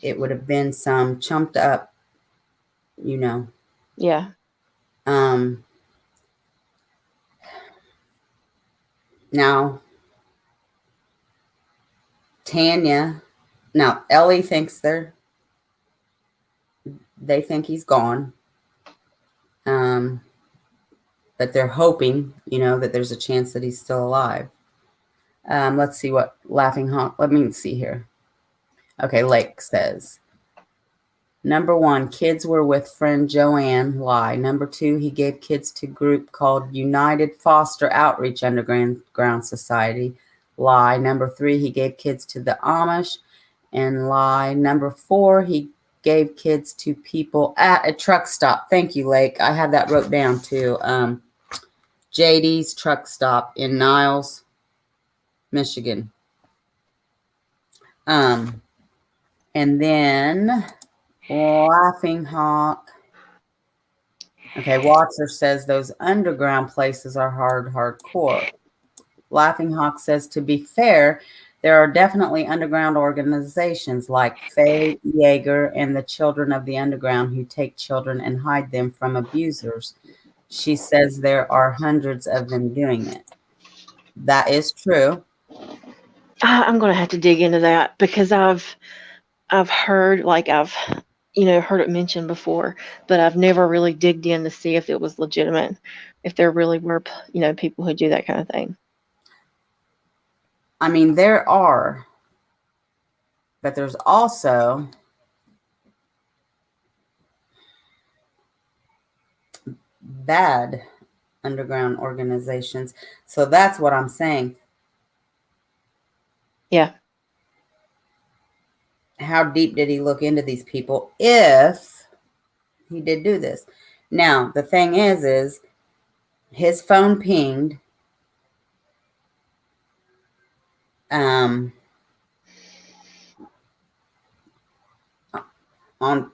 It would have been some chumped up, Yeah. Now, Ellie thinks they think he's gone. But they're hoping, that there's a chance that he's still alive. Let's see what Laughing Hawk, let me see here. Okay, Lake says, number 1, kids were with friend Joanne, lie. Number 2, he gave kids to group called United Foster Outreach Underground Society, lie. Number 3, he gave kids to the Amish, and lie. Number 4, he gave kids to people at a truck stop. Thank you, Lake. I had that wrote down too. JD's truck stop in Niles, Michigan. And then Laughing Hawk. Okay, Watcher says those underground places are hardcore. Laughing Hawk says, to be fair, there are definitely underground organizations like Faye Yeager and the Children of the Underground who take children and hide them from abusers. She says there are hundreds of them doing it. That is true. I'm going to have to dig into that because I've heard, heard it mentioned before, but I've never really digged in to see if it was legitimate, if there really were, people who do that kind of thing. I mean, there are, but there's also bad underground organizations. So that's what I'm saying. Yeah. How deep did he look into these people if he did do this? Now, the thing is his phone pinged on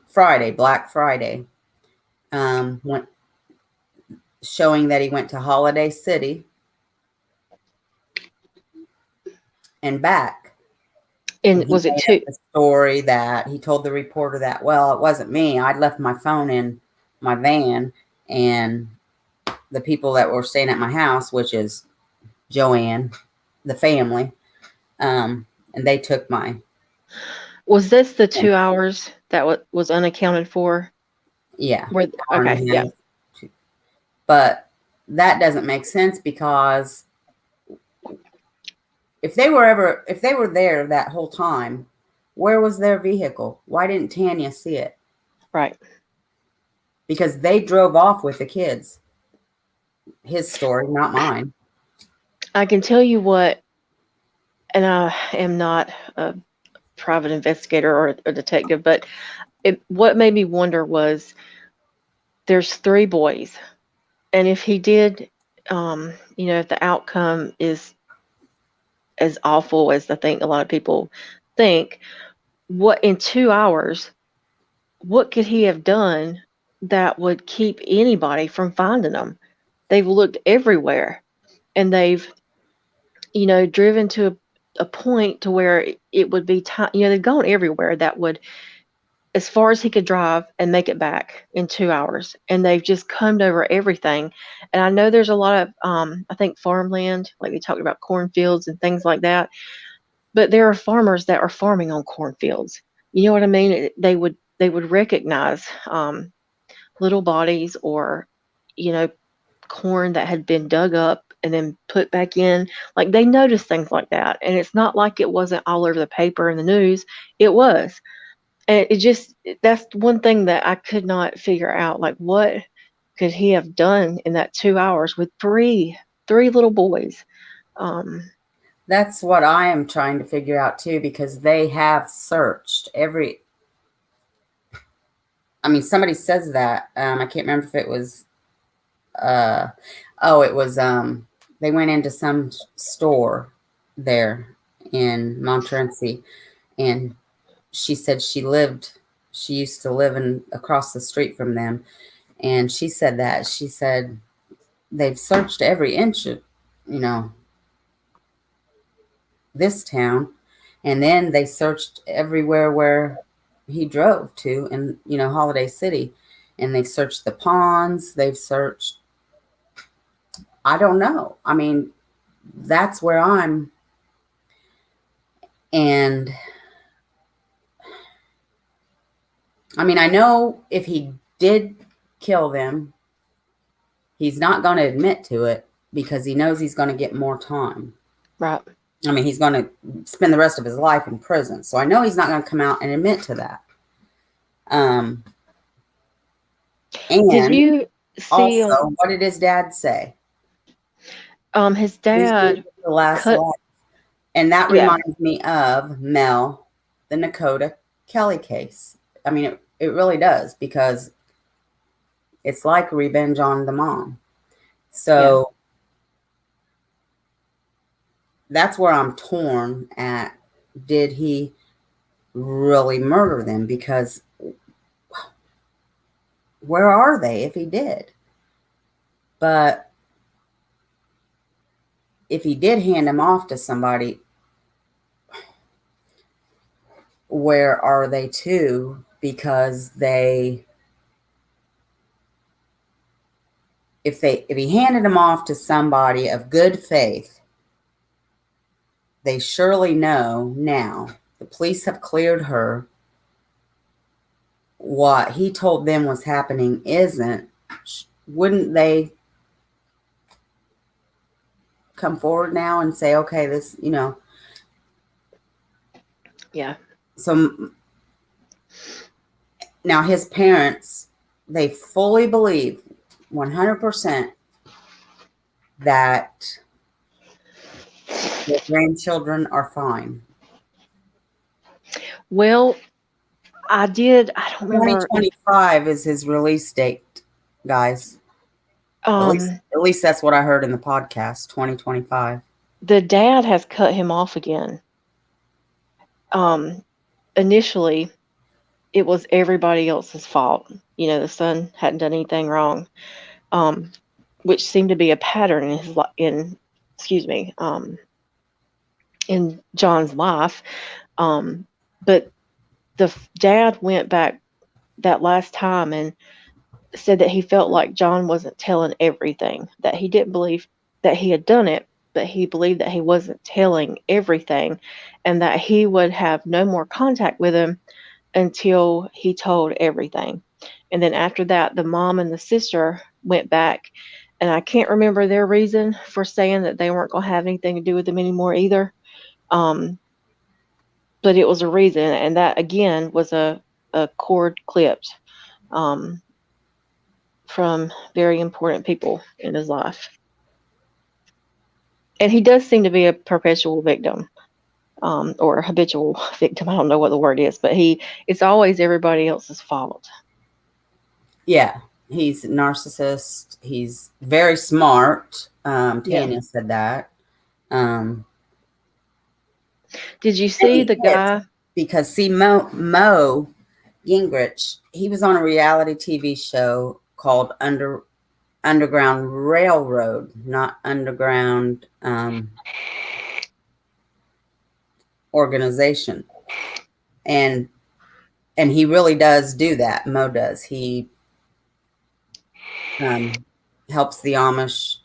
Friday, Black Friday, showing that he went to Holiday City and back. And was it too? The story that he told the reporter that, well, it wasn't me. I'd left my phone in my van, and the people that were staying at my house, which is Joanne, the family, and they took my. Was this the 2 hours that was unaccounted for? Yeah. Okay. Yeah. But that doesn't make sense, because if they were there that whole time, where was their vehicle? Why didn't Tanya see it? Right. Because they drove off with the kids. His story, not mine. I can tell you what, and I am not a private investigator or a detective, but what made me wonder was there's 3 boys, and if he did, if the outcome is as awful as I think a lot of people think, what in 2 hours, what could he have done that would keep anybody from finding them? They've looked everywhere, and they've, driven to a point to where it would be time. They've gone everywhere that would, as far as he could drive and make it back in 2 hours, and they've just combed over everything. And I know there's a lot of, I think, farmland, like they talked about cornfields and things like that, but there are farmers that are farming on cornfields. You know what I mean? They would recognize, little bodies, or, you know, corn that had been dug up and then put back in. Like, they notice things like that, and it's not like it wasn't all over the paper and the news. It was. And it just, that's one thing that I could not figure out. Like, what could he have done in that 2 hours with three little boys? That's what I am trying to figure out too, because they have searched every. I mean, somebody says that. I can't remember if it was. It was. They went into some store there in Montmorency, and she said she used to live across the street from them, and she said they've searched every inch of, you know, this town, and then they searched everywhere where he drove to in, Holiday City, and they've searched the ponds, they've searched, I don't know. I mean, that's where I'm. And I mean, I know if he did kill them, he's not going to admit to it, because he knows he's going to get more time. Right. I mean, he's going to spend the rest of his life in prison. So I know he's not going to come out and admit to that. And Did you see also, what did his dad say? his dad The last cut? life. And that Yeah. reminds me of Mel, the Nakota Kelly case. I mean, it really does, because it's like revenge on the mom. So that's where I'm torn at. Did he really murder them? Because where are they if he did? But if he did hand them off to somebody, where are they too? Because if he handed them off to somebody of good faith, they surely know now. The police have cleared her. What he told them was happening isn't. Wouldn't they come forward now and say, okay, this, Yeah. So now his parents, they fully believe 100% that their grandchildren are fine. Well, I don't remember. 2025 is his release date, guys. At least that's what I heard in the podcast, 2025. The dad has cut him off again. Initially, it was everybody else's fault. The son hadn't done anything wrong, which seemed to be a pattern in John's life. But the dad went back that last time and said that he felt like John wasn't telling everything, that he didn't believe that he had done it, but he believed that he wasn't telling everything, and that he would have no more contact with him until he told everything. And then after that, the mom and the sister went back and I can't remember their reason for saying that they weren't going to have anything to do with him anymore either. Um, but it was a reason, and that again was a cord clipped um, from very important people in his life. And he does seem to be a perpetual victim, or a habitual victim. I don't know what the word is, but it's always everybody else's fault. Yeah, he's a narcissist. He's very smart. Yeah. Tanya said that. Um, Did you and see he the is, guy? because see, Mo Gingrich, he was on a reality TV show called Underground Railroad, not Underground Organization, and he really does do that. Mo does. He helps the Amish,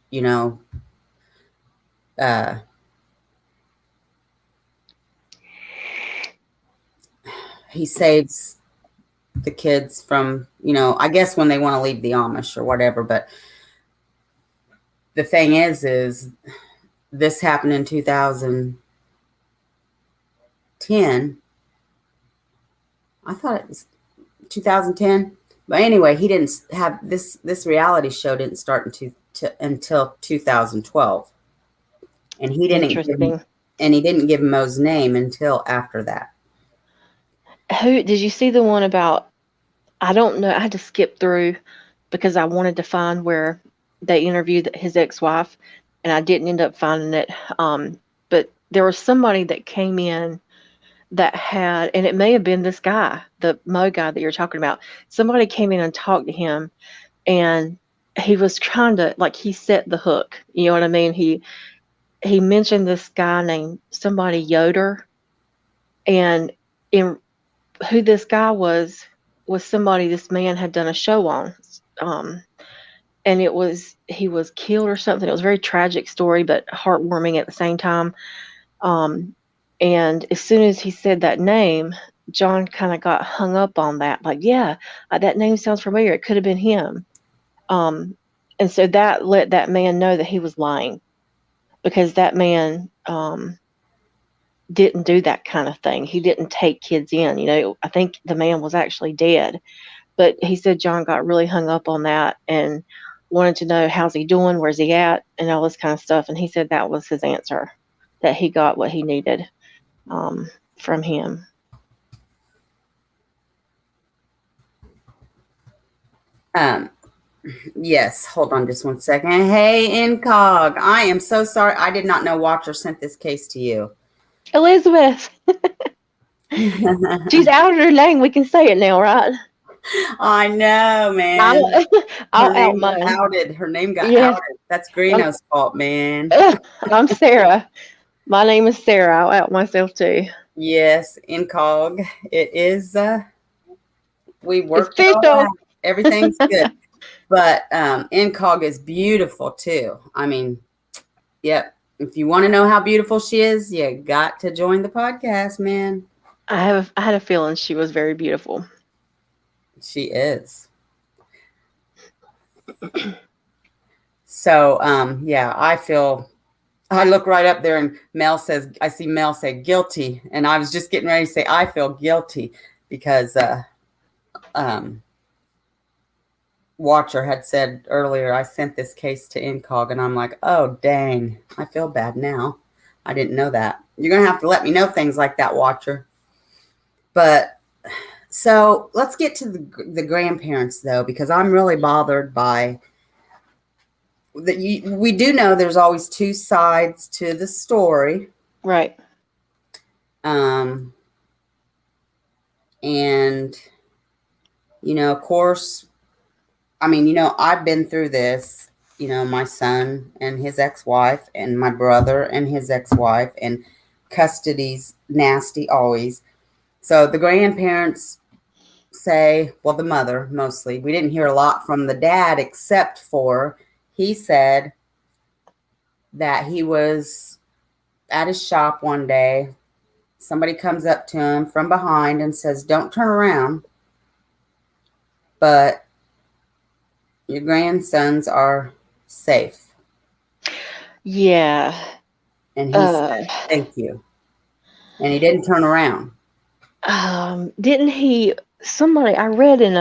uh, he saves the kids from, I guess when they want to leave the Amish or whatever. But the thing is this happened in 2010. I thought it was 2010. But anyway, he didn't have this reality show didn't start until 2012. And he Interesting. didn't give Mo's name until after that. Who did you see the one about? I don't know. I had to skip through because I wanted to find where they interviewed his ex-wife, and I didn't end up finding it. But there was somebody that came in that had, and it may have been this guy, the Mo guy that you're talking about. Somebody came in and talked to him, and he was trying to, like, he set the hook. You know what I mean? He mentioned this guy named somebody Yoder, and in who this guy was somebody this man had done a show on. And he was killed or something. It was a very tragic story, but heartwarming at the same time. And as soon as he said that name, John kind of got hung up on that. Like, yeah, that name sounds familiar. It could have been him. And so that let that man know that he was lying, because that man didn't do that kind of thing. He didn't take kids in. I think the man was actually dead. But he said John got really hung up on that and wanted to know, how's he doing, where's he at, and all this kind of stuff. And he said that was his answer, that he got what he needed from him. Yes, hold on just one second. Hey, Incog, I am so sorry. I did not know Watcher sent this case to you. Elizabeth. She's outed her name. We can say it now, right? I know, man. I'll out mine. Her name got outed. That's Greeno's fault, man. I'm Sarah. My name is Sarah. I'll out myself too. Yes, Incog. It is. We worked it all out. Everything's good. But Incog is beautiful too. I mean, yep. If you want to know how beautiful she is, you got to join the podcast, man. I had a feeling she was very beautiful. She is. So, yeah, I look right up there and I see Mel say guilty. And I was just getting ready to say, I feel guilty because Watcher had said earlier, I sent this case to Incog, and I'm like, oh, dang, I feel bad now. I didn't know that. You're going to have to let me know things like that, Watcher. But so let's get to the grandparents, though, because I'm really bothered by that. We do know there's always two sides to the story. Right. And, of course, I mean, I've been through this, my son and his ex-wife and my brother and his ex-wife, and custody's nasty always. So the grandparents say, well, the mother mostly, we didn't hear a lot from the dad, except for he said that he was at his shop one day. Somebody comes up to him from behind and says, don't turn around, but your grandsons are safe. Yeah. And he said, thank you. And he didn't turn around. Didn't he? Somebody I read in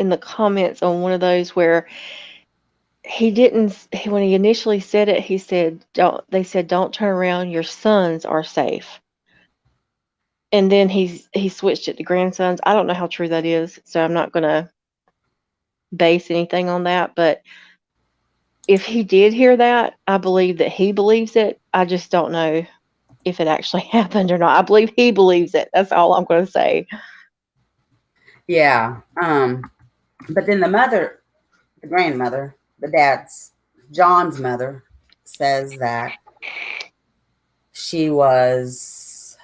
the comments on one of those where he didn't. When he initially said it, he said, "Don't." They said, "Don't turn around. Your sons are safe." And then he switched it to grandsons. I don't know how true that is, so I'm not gonna base anything on that. But if he did hear that, I believe that he believes it. I just don't know if it actually happened or not. I believe he believes it. That's all I'm going to say. Yeah. But then the mother, the grandmother, John's mother, says that she was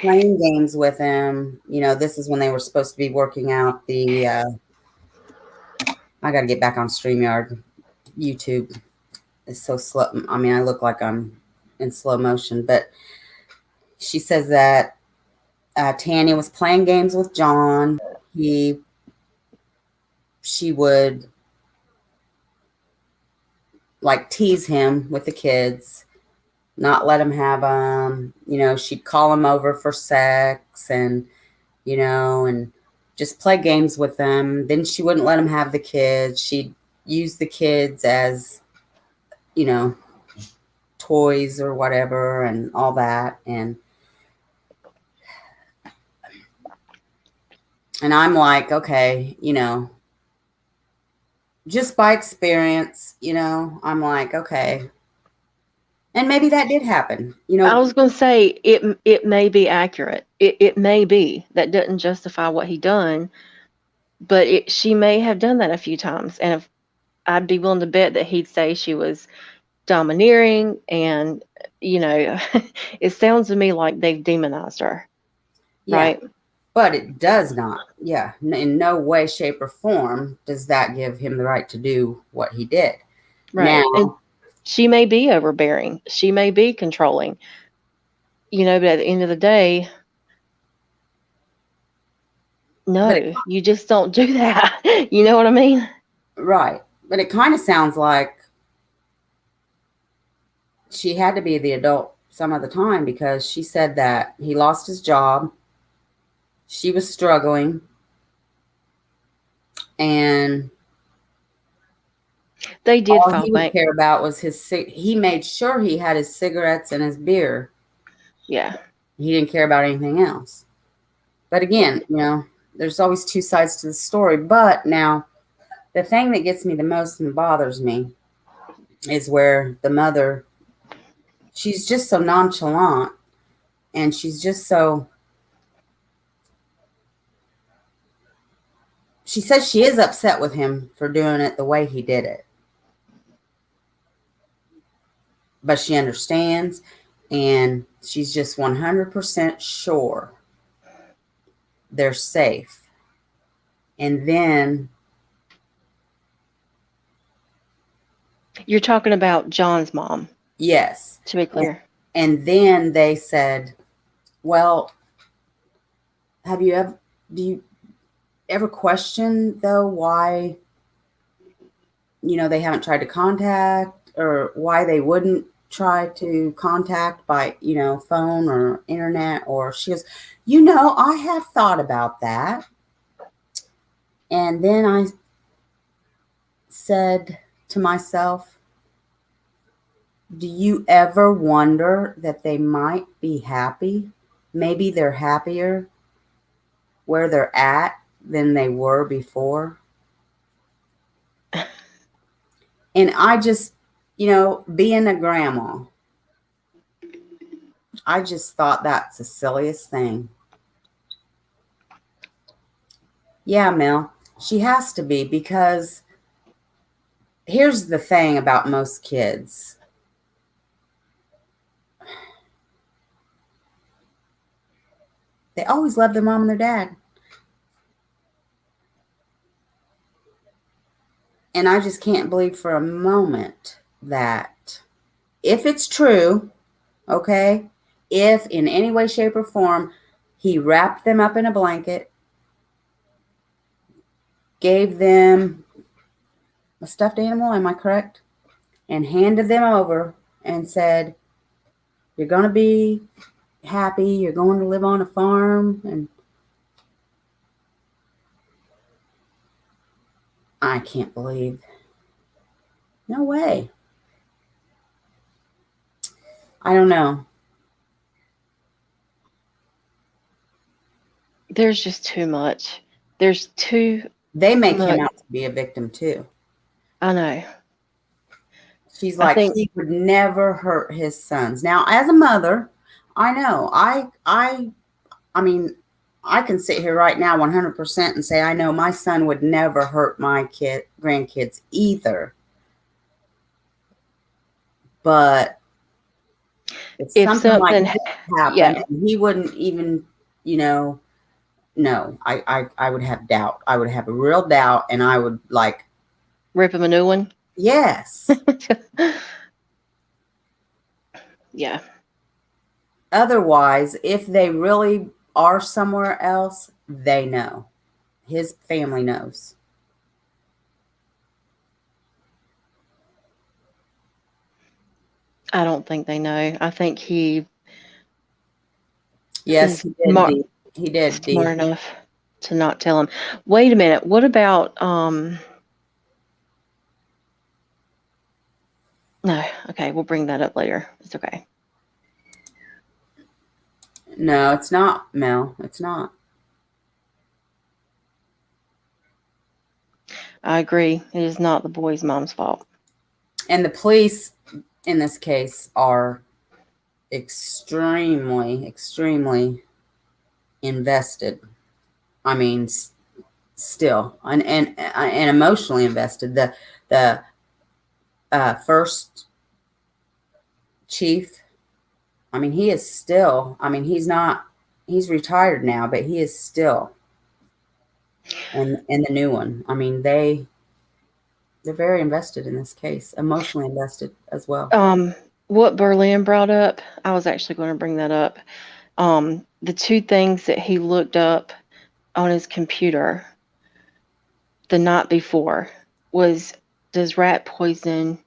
playing games with him. This is when they were supposed to be working out the. I got to get back on StreamYard. YouTube is so slow. I mean, I look like I'm in slow motion, but she says that Tanya was playing games with John. She would like tease him with the kids, not let him have them. She'd call him over for sex and just play games with them. Then she wouldn't let him have the kids. She'd use the kids as, toys or whatever and all that. And I'm like, okay, just by experience, I'm like, okay. And maybe that did happen, I was going to say it may be accurate. It may be. That doesn't justify what he done, but she may have done that a few times. And if I'd be willing to bet that he'd say she was domineering, and it sounds to me like they've demonized her. Yeah. Right? But it does not. Yeah. In no way, shape, or form does that give him the right to do what he did. Right. Now, And she may be overbearing. She may be controlling. But at the end of the day, no, you just don't do that. You know what I mean? Right. But it kind of sounds like she had to be the adult some of the time, because she said that he lost his job. She was struggling. And they did all file he would bank. care about was he made sure he had his cigarettes and his beer. Yeah. He didn't care about anything else. But again, there's always two sides to the story. But now, the thing that gets me the most and bothers me is where the mother, she's just so nonchalant, and she's just so, she says she is upset with him for doing it the way he did it. But she understands, and she's just 100% sure they're safe. And then, you're talking about John's mom. Yes. To be clear. And then they said, well, do you ever question, though, why, they haven't tried to contact, or why they wouldn't try to contact by, phone or internet? Or she goes, I have thought about that. And then I said to myself, do you ever wonder that they might be happy? Maybe they're happier where they're at than they were before. And I just, being a grandma, I just thought that's the silliest thing. Yeah, Mel, she has to be, because here's the thing about most kids. They always love their mom and their dad. And I just can't believe for a moment that, if it's true, okay, if in any way, shape, or form he wrapped them up in a blanket, gave them a stuffed animal, am I correct? And handed them over and said, "You're going to be happy. You're going to live on a farm." And I can't believe. No way. I don't know. There's just too much. There's too They make him much. out to be a victim too. I know. She's I like, think he would never hurt his sons. Now, as a mother, I know. I mean, I can sit here right now 100% and say I know my son would never hurt my grandkids either. But if if something like something, this happened, yeah, he wouldn't even, no, I would have doubt. I would have a real doubt, and I would like, rip him a new one. yes. Yeah. Otherwise, if they really are somewhere else, they know. His family knows. I don't think they know. I think he Yes, is he did, Dee. He did, smart Dee. enough to not tell him. Wait a minute. What about no, okay, we'll bring that up later. It's okay. No, it's not, Mel. It's not. I agree. It is not the boy's mom's fault. And the police in this case are extremely, extremely invested. I mean, still, and emotionally invested. The first chief, I mean, he is still. I mean, he's retired now, but he is still. And the new one. I mean, they're very invested in this case, emotionally invested as well. What Berlin brought up, I was actually going to bring that up. The two things that he looked up on his computer the night before was can rat poisoning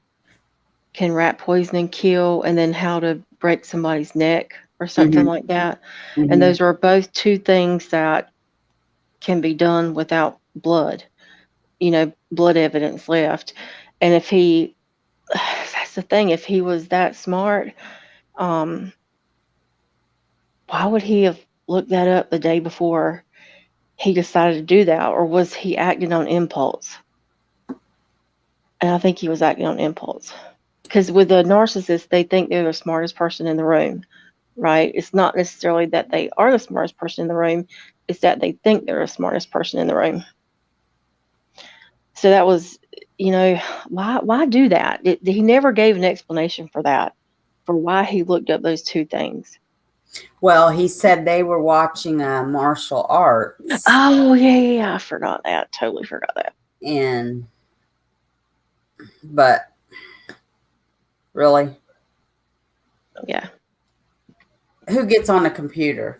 kill, and then how to break somebody's neck or something Mm-hmm. like that. And Mm-hmm. those are both two things that can be done without blood, blood evidence left. And if he, that's the thing, if he was that smart, um, why would he have looked that up the day before he decided to do that? Or was he acting on impulse? And I think he was acting on impulse. Because with a narcissist, they think they're the smartest person in the room, right? It's not necessarily that they are the smartest person in the room, it's that they think they're the smartest person in the room. So that was, why do that? He never gave an explanation for that, for why he looked up those two things. Well, he said they were watching martial arts, Oh, yeah, I forgot that. Totally forgot that. but really, Yeah. who gets on the computer?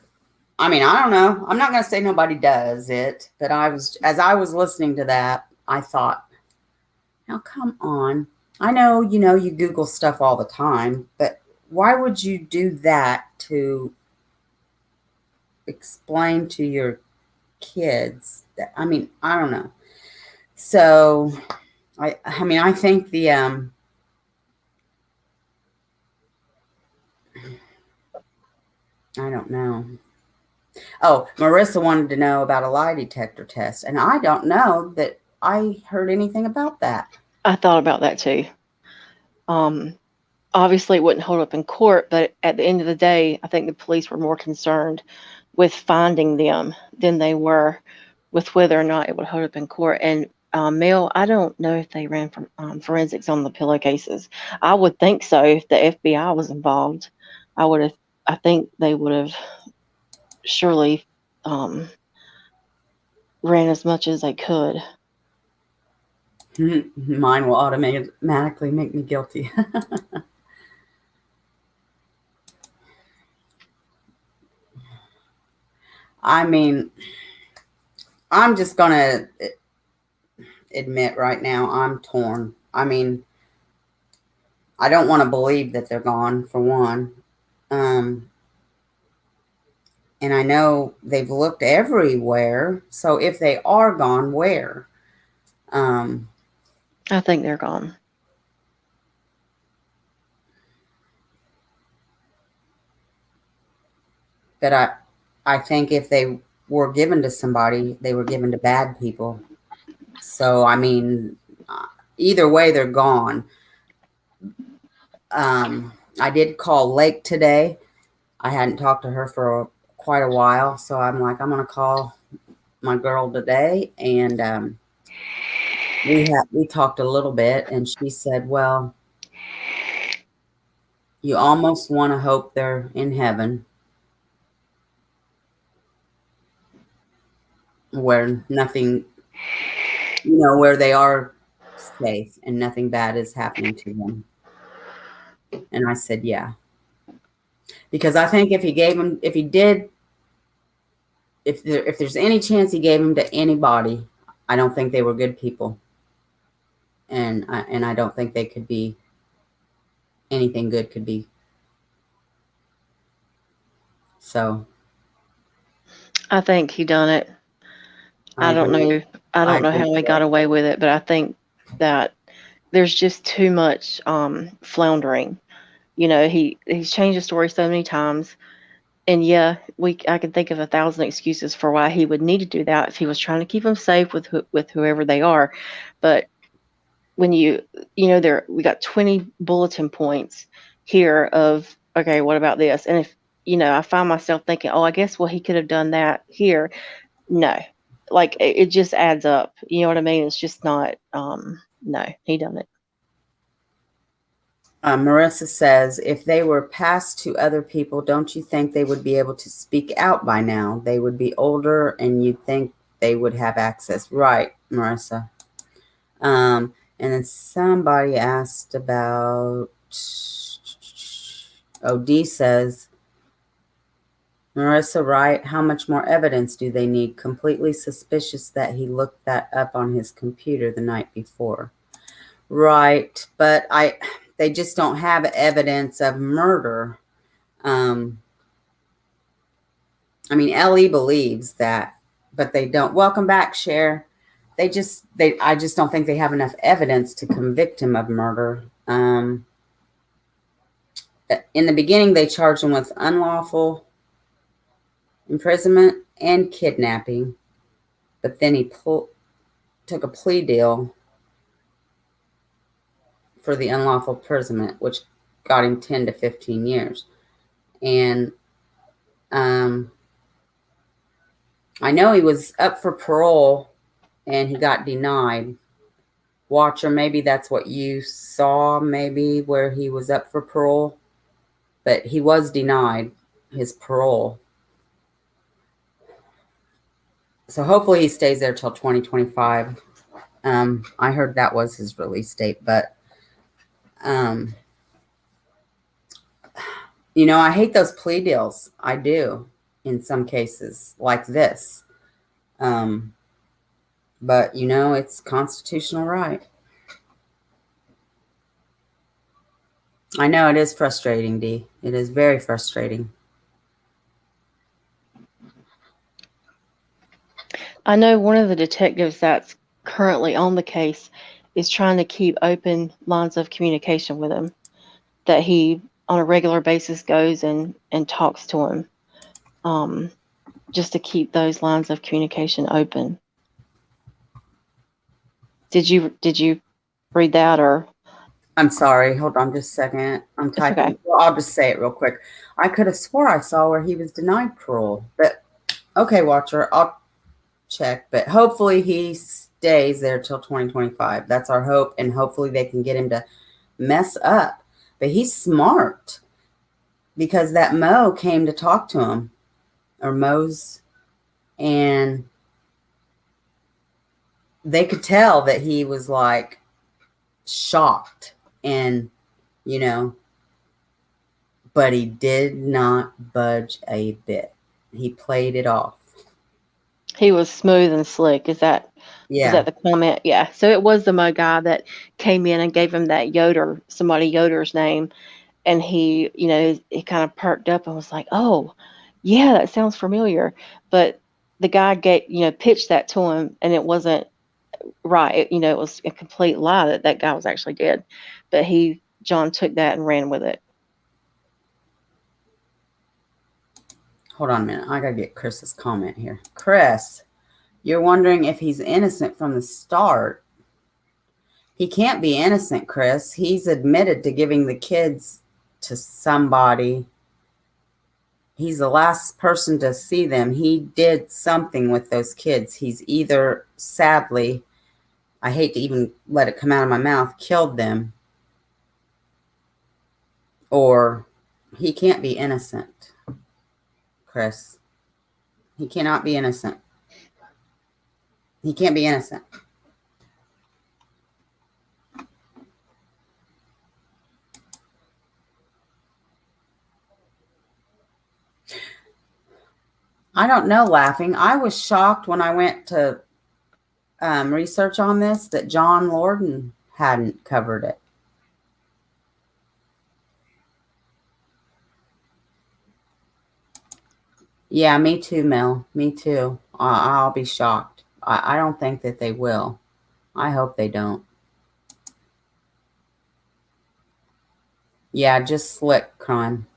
I mean, I don't know. I'm not going to say nobody does it, but as I was listening to that, I thought, now come on. I know, you Google stuff all the time, but why would you do that to explain to your kids that, I mean, I don't know. So I mean, I think I don't know. Oh, Marissa wanted to know about a lie detector test, and I don't know that I heard anything about that. I thought about that too. Um, Obviously, it wouldn't hold up in court, but at the end of the day, I think the police were more concerned with finding them than they were with whether or not it would hold up in court. And Mel, I don't know if they ran from forensics on the pillowcases. I would think so. If the FBI was involved, I think they would have surely ran as much as they could. Mine will automatically make me guilty. I mean, I'm just gonna. admit right now I'm torn. I mean, I don't want to believe that they're gone, for one. And I know they've looked everywhere. So if they are gone, where? I think they're gone. But I think if they were given to somebody, they were given to bad people. So, I mean, either way, they're gone. I did call Lake today. I hadn't talked to her for quite a while. So I'm like, I'm going to call my girl today. And we talked a little bit, and she said, well, you almost want to hope they're in heaven where nothing, where they are safe and nothing bad is happening to them. And I said, yeah. Because I think if there's any chance he gave them to anybody, I don't think they were good people. And I don't think they could be, anything good could be. So. I think he done it. I don't know. I don't know how he got away with it, but I think that there's just too much floundering. He's changed the story so many times, and yeah, I can think of 1,000 excuses for why he would need to do that if he was trying to keep them safe with whoever they are. But when we got 20 bulletin points here of, okay, what about this? And if I find myself thinking, oh, I guess he could have done that here. No, like it just adds up. You know what I mean? It's just not. No, he done it. Marissa says, if they were passed to other people, don't you think they would be able to speak out by now? They would be older, and you'd think they would have access. Right, Marissa. And then somebody asked about, D says, Marissa, right? How much more evidence do they need? Completely suspicious that he looked that up on his computer the night before. Right, but they just don't have evidence of murder. I mean, Ellie believes that, but they don't. Welcome back, Cher. I just don't think they have enough evidence to convict him of murder. In the beginning, they charged him with unlawful imprisonment and kidnapping, but then he took a plea deal for the unlawful imprisonment, which got him 10 to 15 years. And I know he was up for parole and he got denied. Watcher, maybe that's what you saw, maybe where he was up for parole, but he was denied his parole. So hopefully he stays there till 2025. I heard that was his release date, but I hate those plea deals. I do in some cases like this. But it's constitutional right. I know it is frustrating, Dee. It is very frustrating. I know one of the detectives that's currently on the case is trying to keep open lines of communication with him, that he on a regular basis goes and talks to him, just to keep those lines of communication open. Did you read that, or? I'm sorry. Hold on just a second. I'm typing. Okay. Well, I'll just say it real quick. I could have swore I saw where he was denied parole. But okay, Watcher, I'll check. But hopefully he stays there till 2025. That's our hope. And hopefully they can get him to mess up. But he's smart because that Mo came to talk to him, or Mo's, and they could tell that he was like shocked and but he did not budge a bit. He played it off. He was smooth and slick. Is that Was Yeah. that the comment? Yeah. So it was the Mo guy that came in and gave him that somebody Yoder's name. And he kind of perked up and was like, "Oh, yeah, that sounds familiar." But the guy pitched that to him, and it wasn't right. It was a complete lie that that guy was actually dead. But John took that and ran with it. Hold on a minute. I gotta get Chris's comment here. Chris, you're wondering if he's innocent from the start. He can't be innocent, Chris. He's admitted to giving the kids to somebody. He's the last person to see them. He did something with those kids. He's either, sadly, I hate to even let it come out of my mouth, killed them, or he can't be innocent, Chris. He cannot be innocent. He can't be innocent. I don't know, laughing. I was shocked when I went to research on this that John Lorden hadn't covered it. Yeah, me too, Mel. Me too. I'll be shocked. I don't think that they will. I hope they don't. Yeah, just slick crime.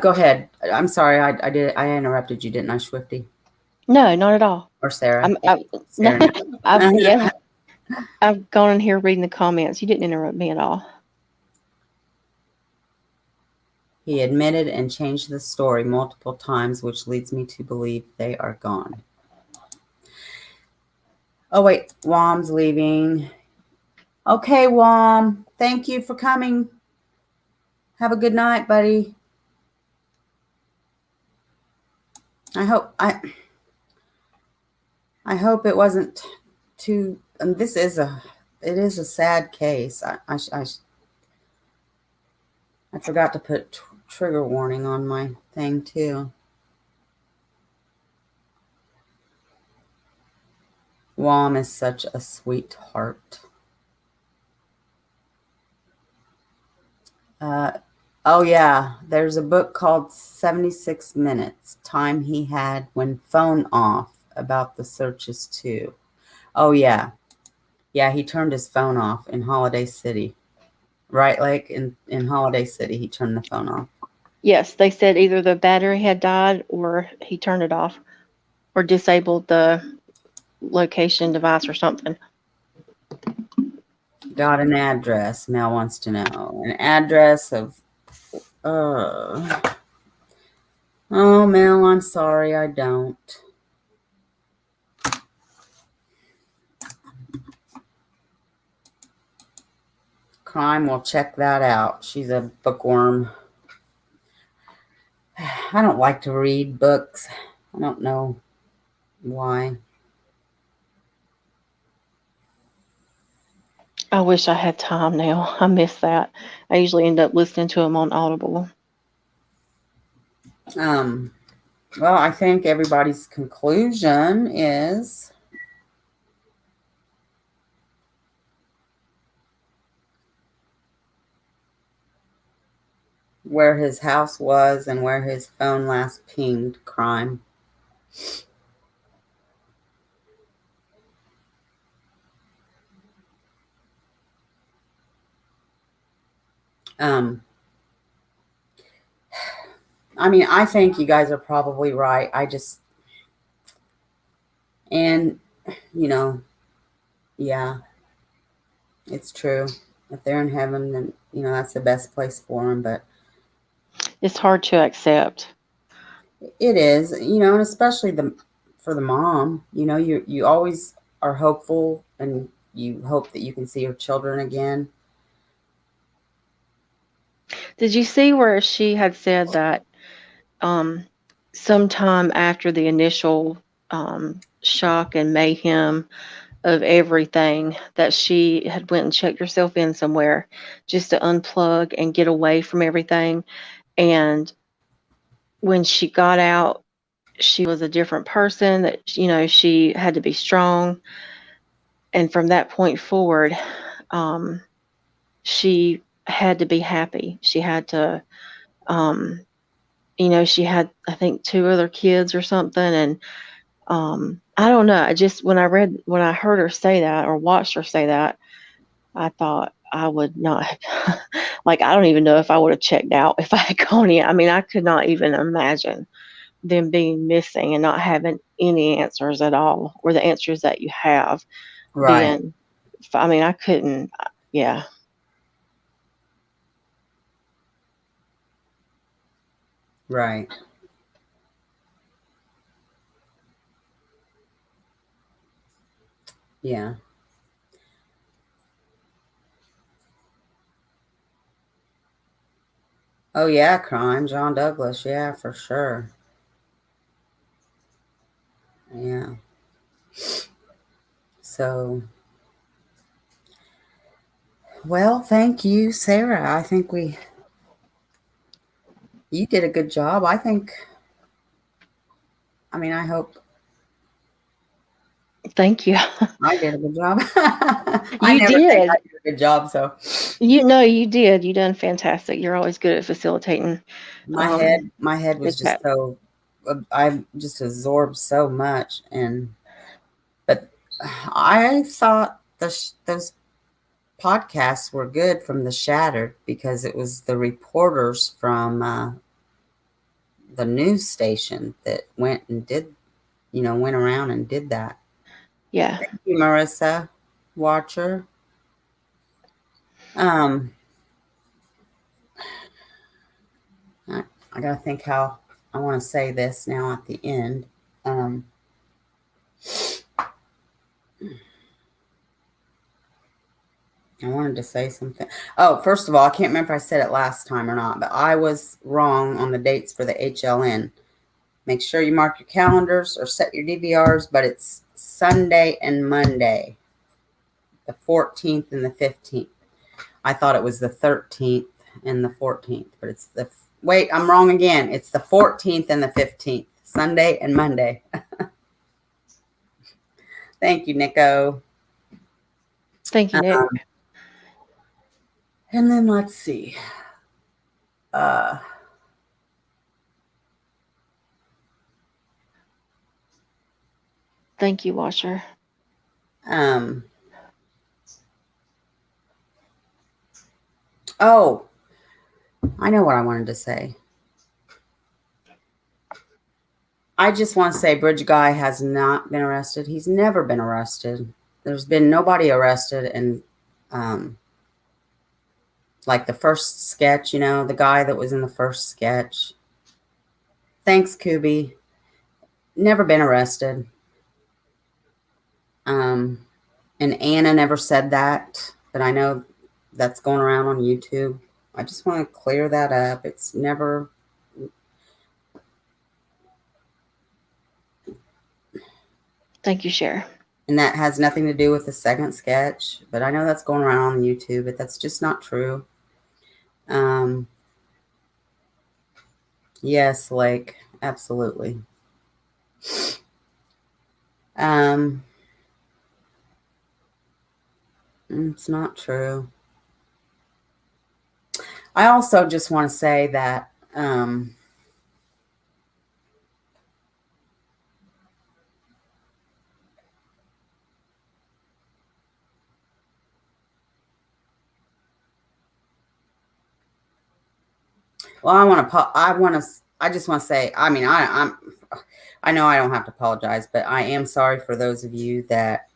Go ahead. I'm sorry. I interrupted you, didn't I, Schwifty? No, not at all. Or Sarah? No, Sarah. yeah, I've gone in here reading the comments. You didn't interrupt me at all. He admitted and changed the story multiple times, which leads me to believe they are gone. Oh, wait. Wom's leaving. Okay, Wom. Thank you for coming. Have a good night, buddy. I hope it wasn't too. And it is a sad case. I forgot to put trigger warning on my thing too. Wom is such a sweetheart. Oh yeah, there's a book called 76 Minutes, Time He Had When Phone Off, about the searches too. Oh yeah. Yeah, he turned his phone off in Holiday City. Right, like in Holiday City, he turned the phone off. Yes, they said either the battery had died or he turned it off or disabled the location device or something. Got an address. Mel wants to know. An address of oh Mel, I'm sorry, I don't. Crime will check that out. She's a bookworm. I don't like to read books. I don't know why. I wish I had time now. I miss that. I usually end up listening to them on Audible. Well, I think everybody's conclusion is where his house was and where his phone last pinged. Crime. I mean, I think you guys are probably right. And yeah, it's true. If they're in heaven, then that's the best place for them. But it's hard to accept. It is, and especially for the mom. You always are hopeful, and you hope that you can see your children again. Did you see where she had said that sometime after the initial shock and mayhem, of everything, that she had went and checked herself in somewhere just to unplug and get away from everything. And when she got out, she was a different person, that, she had to be strong. And from that point forward, um, she had to be happy. She had to, um, she had, I think, two other kids or something. And I don't know. I just, when I heard her say that or watched her say that, I thought I would not have, like, I don't even know if I would have checked out if I had gone in. I mean, I could not even imagine them being missing and not having any answers at all, or the answers that you have Right. being, I mean, I couldn't, yeah. Right. Yeah. Oh yeah, crime. John Douglas. Yeah, for sure. Yeah. So, well, thank you, Sarah. I think you did a good job. I mean, I hope Thank you. I did a good job. I You never think I did. do a good job, so You know, you did. You done fantastic. You're always good at facilitating my head was good just chat. so I just absorbed so much, but I thought those podcasts were good from the Shattered because it was the reporters from the news station that went and did, went around and did that. Yeah. Thank you, Marissa Watcher. Um, I, I gotta think how I want to say this now at the end. Um, I wanted to say something. Oh, first of all, I can't remember if I said it last time or not, but I was wrong on the dates for the HLN. Make sure you mark your calendars or set your DVRs, but it's Sunday and Monday, the 14th and the 15th. I thought it was the 13th and the 14th, but wait, I'm wrong again. It's the 14th and the 15th, Sunday and Monday. Thank you, Nico. Thank you, Nick. And then let's see. Uh, Thank you, Washer. um, oh, I know what I wanted to say. I just want to say Bridge Guy has not been arrested. He's never been arrested. There's been nobody arrested. And like the first sketch, the guy that was in the first sketch. Thanks, Kubi. Never been arrested. And Anna never said that, but I know that's going around on YouTube. I just want to clear that up. It's never. Thank you, Cher. And that has nothing to do with the second sketch, but I know that's going around on YouTube, but that's just not true. Yes, like, absolutely. It's not true. I also just want to say that well, I just want to say, I mean, I know I don't have to apologize, but I am sorry for those of you that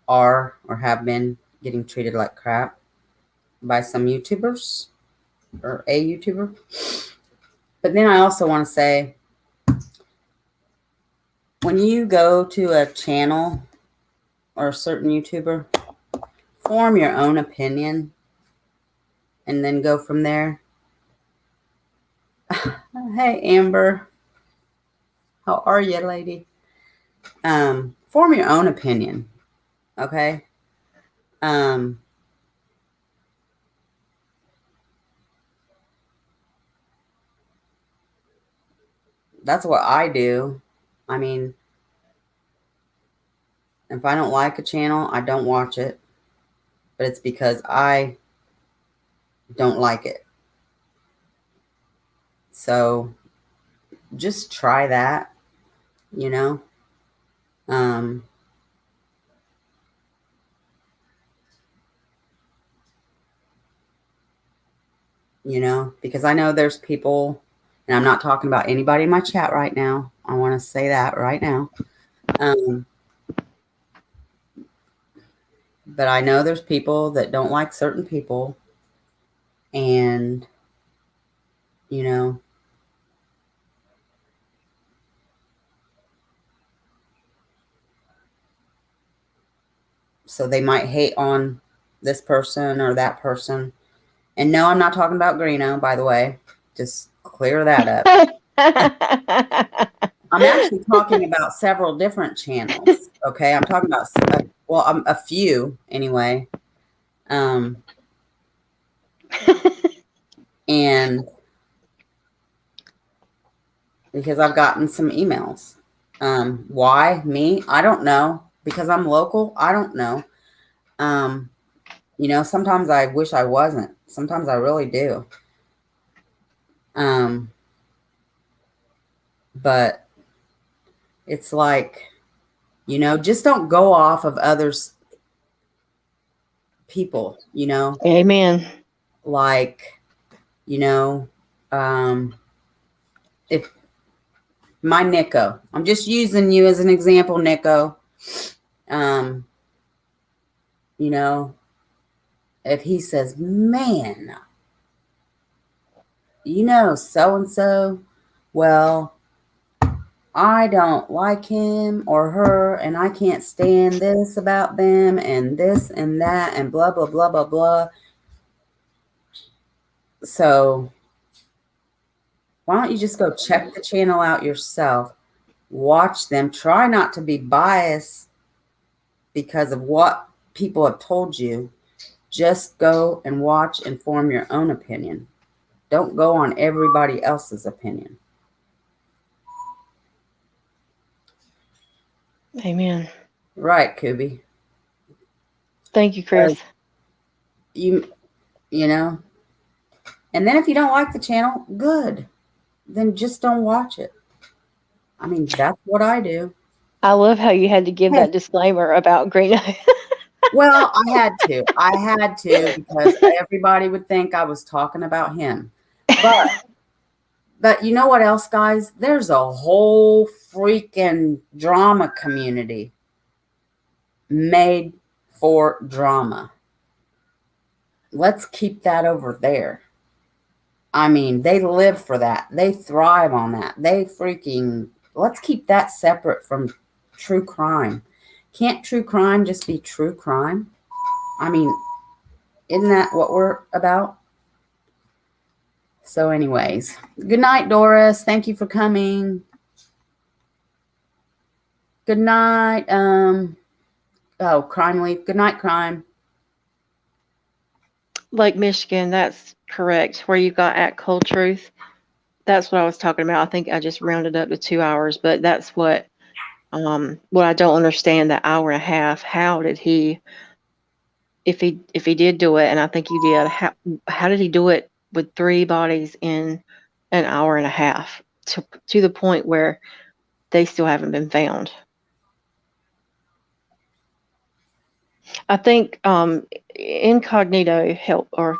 are or have been getting treated like crap by some YouTubers or a YouTuber. But then I also want to say, when you go to a channel or a certain YouTuber, form your own opinion and then go from there. Hey, Amber. How are you, lady? Form your own opinion. Okay. Um, that's what I do. I mean, if I don't like a channel, I don't watch it, but it's because I don't like it. So just try that, you know. Um, because I know there's people, and I'm not talking about anybody in my chat right now. I want to say that right now. But I know there's people that don't like certain people, and you know, so they might hate on this person or that person. And no, I'm not talking about Greeno, by the way. Just clear that up. I'm actually talking about several different channels. Okay, I'm talking about a few anyway. And because I've gotten some emails. Why me? I don't know. Because I'm local, I don't know. Sometimes I wish I wasn't. Sometimes I really do. But it's like, just don't go off of others' people, Amen. like, you know, if my Nico, I'm just using you as an example, Nico. Um, if he says, man, so and so, well, I don't like him or her, and I can't stand this about them, and this and that, and blah, blah, blah, blah, blah. So, why don't you just go check the channel out yourself? Watch them. Try not to be biased because of what people have told you. Just go and watch and form your own opinion. Don't go on everybody else's opinion. Amen. Right, Kubi. Thank you, Chris. You know. And then if you don't like the channel, good. Then just don't watch it. I mean, that's what I do. I love how you had to give Hey, that disclaimer about Greeno. well, I had to. I had to because everybody would think I was talking about him. But you know what else, guys? There's a whole freaking drama community made for drama. Let's keep that over there. I mean, they live for that. They thrive on that. Let's keep that separate from true crime. Can't true crime just be true crime? I mean, isn't that what we're about? So, anyways, good night, Doris. Thank you for coming. Good night. Crime Leaf. Good night, Crime. Lake Michigan, that's correct. Where you got at Cold Truth. That's what I was talking about. I think I just rounded up to 2 hours, but that's what I don't understand, that hour and a half. How did he, if he did do it, and I think he did, how did he do it with 3 bodies in an hour and a half to the point where they still haven't been found? I think Incognito helped, or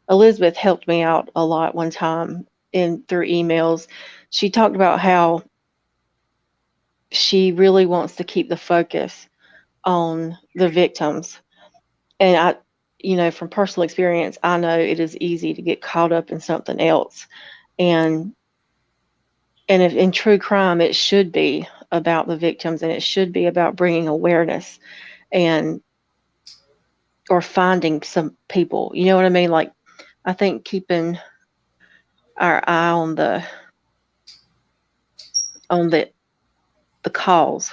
Elizabeth helped me out a lot one time through emails. She talked about how she really wants to keep the focus on the victims. And from personal experience, I know it is easy to get caught up in something else. And if in true crime, it should be about the victims, and it should be about bringing awareness or finding some people. You know what I mean? Like, I think keeping our eye on the cause.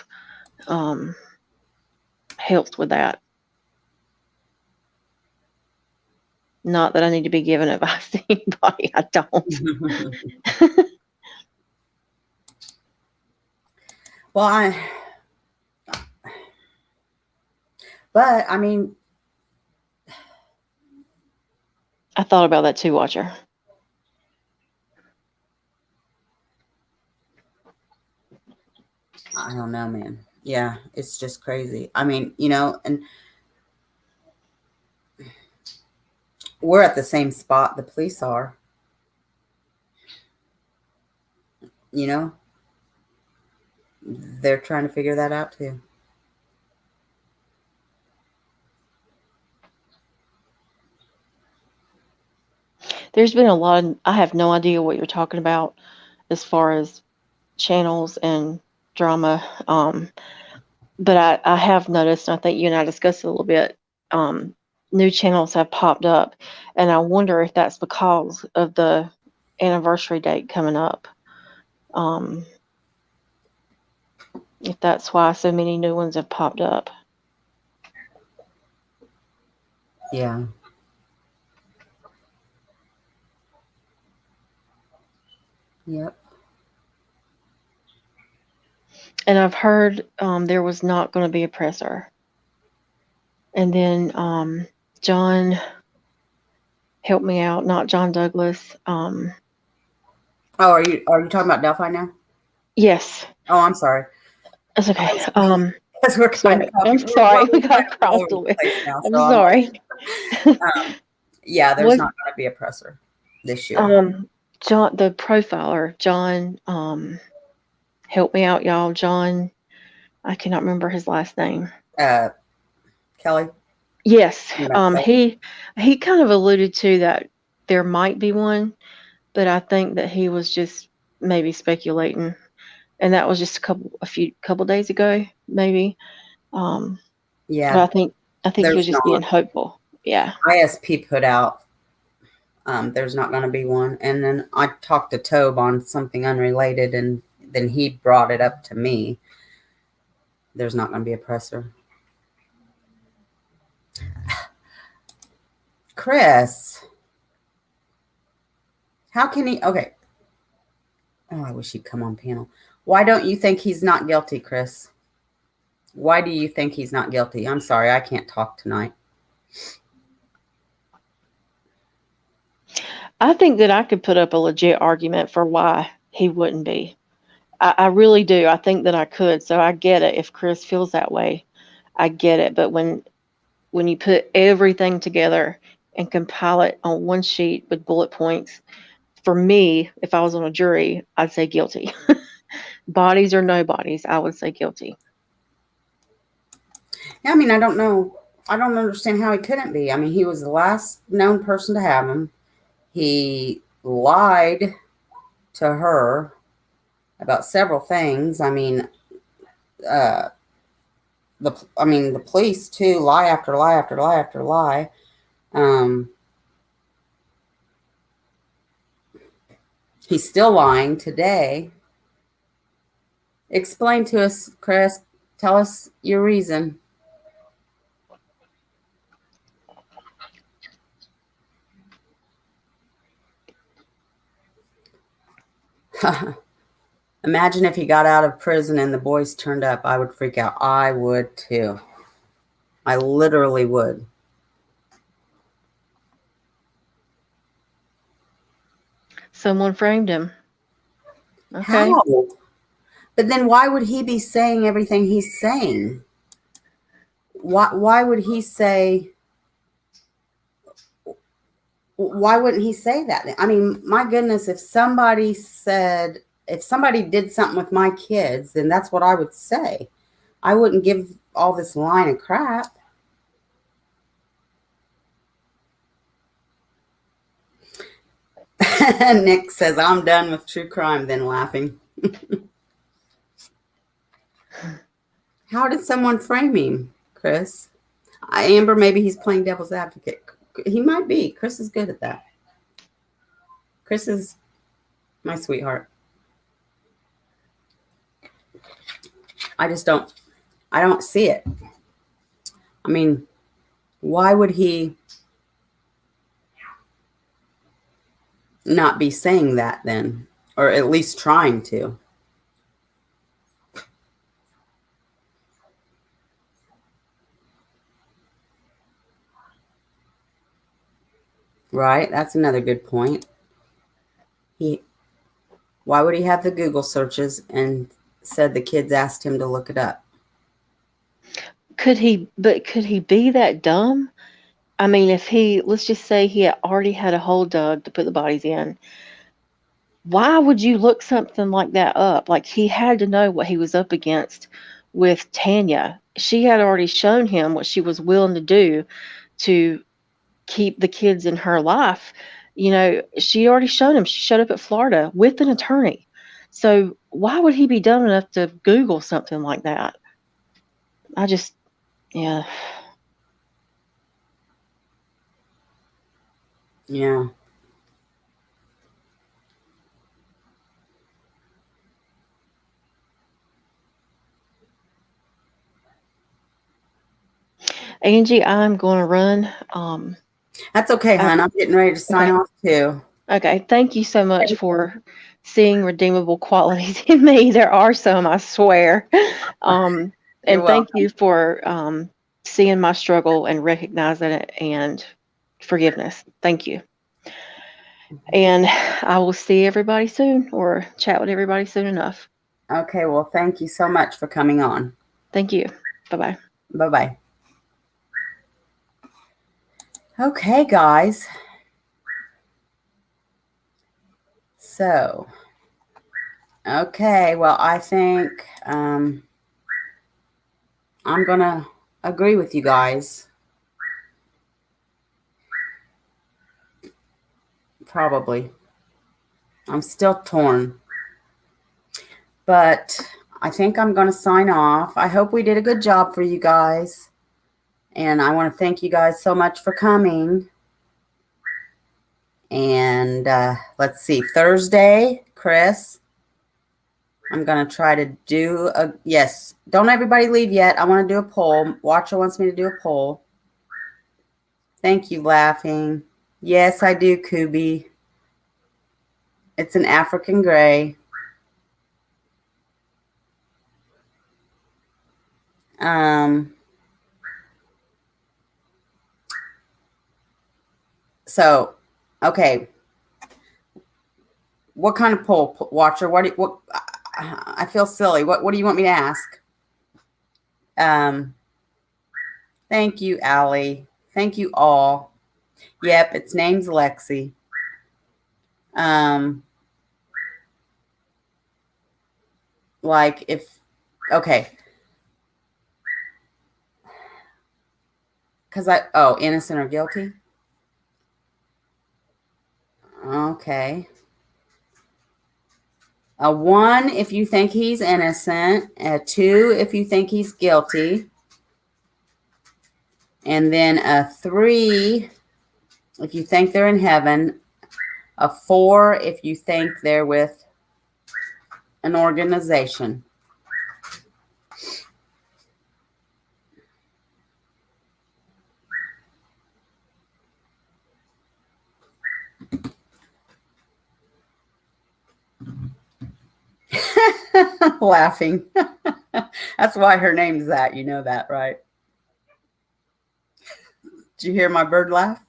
helps with that. Not that I need to be giving advice to anybody. I don't. Well, but I mean, I thought about that too, Watcher. I don't know, man. Yeah, it's just crazy. I mean, you know, and we're at the same spot the police are. You know, they're trying to figure that out too. There's been a lot of, I have no idea what you're talking about as far as channels and drama. But I have noticed, and I think you and I discussed it a little bit, new channels have popped up. And I wonder if that's because of the anniversary date coming up. If that's why so many new ones have popped up. Yeah. Yep. And I've heard there was not going to be a presser. And then John helped me out, not John Douglas. Oh, are you talking about Delphi now? Yes. Oh, I'm sorry. That's okay. Because we're kind Sorry. I'm sorry. We got crossed a little bit. I'm sorry. Yeah, there's not going to be a presser this year. John, the profiler, John, help me out, y'all. John, I cannot remember his last name. Kelly? Yes. He kind of alluded to that there might be one, but I think that he was just maybe speculating. And that was just a couple days ago, maybe. Yeah. But I think he was just being hopeful. Yeah. ISP put out there's not going to be one. And then I talked to Tobe on something unrelated, and then he brought it up to me. There's not going to be a presser. Chris, how can he? Okay. Oh, I wish he'd come on panel. Why don't you think he's not guilty, Chris? Why do you think he's not guilty? I'm sorry, I can't talk tonight. I think that I could put up a legit argument for why he wouldn't be. I really do. I think that I could. So I get it if Chris feels that way. I get it. But when you put everything together and compile it on one sheet with bullet points, for me, if I was on a jury, I'd say guilty. Bodies or no bodies, I would say guilty. Yeah, I mean, I don't know. I don't understand how he couldn't be. I mean, he was the last known person to have him. He lied to her about several things. I mean, the police too, lie after lie after lie after lie. He's still lying today. Explain to us, Chris. Tell us your reason. Imagine if he got out of prison and the boys turned up. I would freak out. I would too. I literally would. Someone framed him. Okay. How? But then why would he be saying everything he's saying? Why would he say... Why wouldn't he say that? I mean, my goodness, if somebody did something with my kids, then that's what I would say. I wouldn't give all this line of crap. Nick says, I'm done with true crime, then laughing. How did someone frame him, Chris? Amber, maybe he's playing devil's advocate. He might be. Chris is good at that. Chris is my sweetheart. I don't see it. I mean, why would he not be saying that then? Or at least trying to? Right? That's another good point. Why would he have the Google searches and said the kids asked him to look it up? Could he be that dumb? I mean, if let's just say he had already had a hole dug to put the bodies in, why would you look something like that up? Like, he had to know what he was up against with Tanya. She had already shown him what she was willing to do to keep the kids in her life. She already shown him. She showed up at Florida with an attorney. So why would he be dumb enough to Google something like that? Yeah. Yeah. Angie, I'm going to run. That's okay, hon. I'm getting ready to sign off too. Okay. Thank you so much for seeing redeemable qualities in me. There are some, I swear. And thank you for seeing my struggle and recognizing it and forgiveness. Thank you. And I will see everybody soon or chat with everybody soon enough. Okay. Well, thank you so much for coming on. Thank you. Bye-bye. Bye-bye. Okay, guys. So, okay. Well, I think I'm going to agree with you guys. Probably. I'm still torn. But I think I'm going to sign off. I hope we did a good job for you guys. And I want to thank you guys so much for coming. And let's see. Thursday, Chris, I'm going to try to do a... Yes. Don't everybody leave yet. I want to do a poll. Watcher wants me to do a poll. Thank you, laughing. Yes, I do, Kubi. It's an African gray. So, okay. What kind of poll, Watcher? What? I feel silly. What do you want me to ask? Thank you, Allie. Thank you all. Yep, its name's Lexi. Like if, okay. Because innocent or guilty? Okay. A 1 if you think he's innocent. A 2 if you think he's guilty. And then a 3 if you think they're in heaven. A 4 if you think they're with an organization. Laughing. That's why her name's that. You know that, right? Did you hear my bird laugh?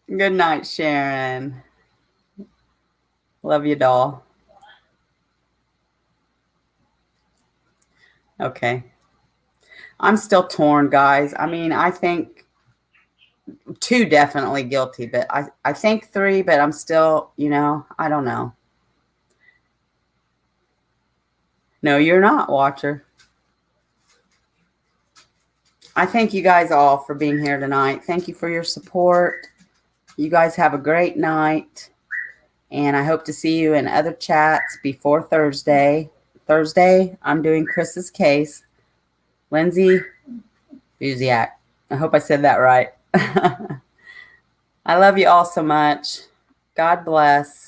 Good night, Sharon. Love you, doll. Okay. I'm still torn, guys. I mean, I think 2 definitely guilty, but I think 3, but I'm still, I don't know. No, you're not, Watcher. I thank you guys all for being here tonight. Thank you for your support. You guys have a great night. And I hope to see you in other chats before Thursday. Thursday, I'm doing Chris's case. Lindsay Buziak. I hope I said that right. I love you all so much. God bless.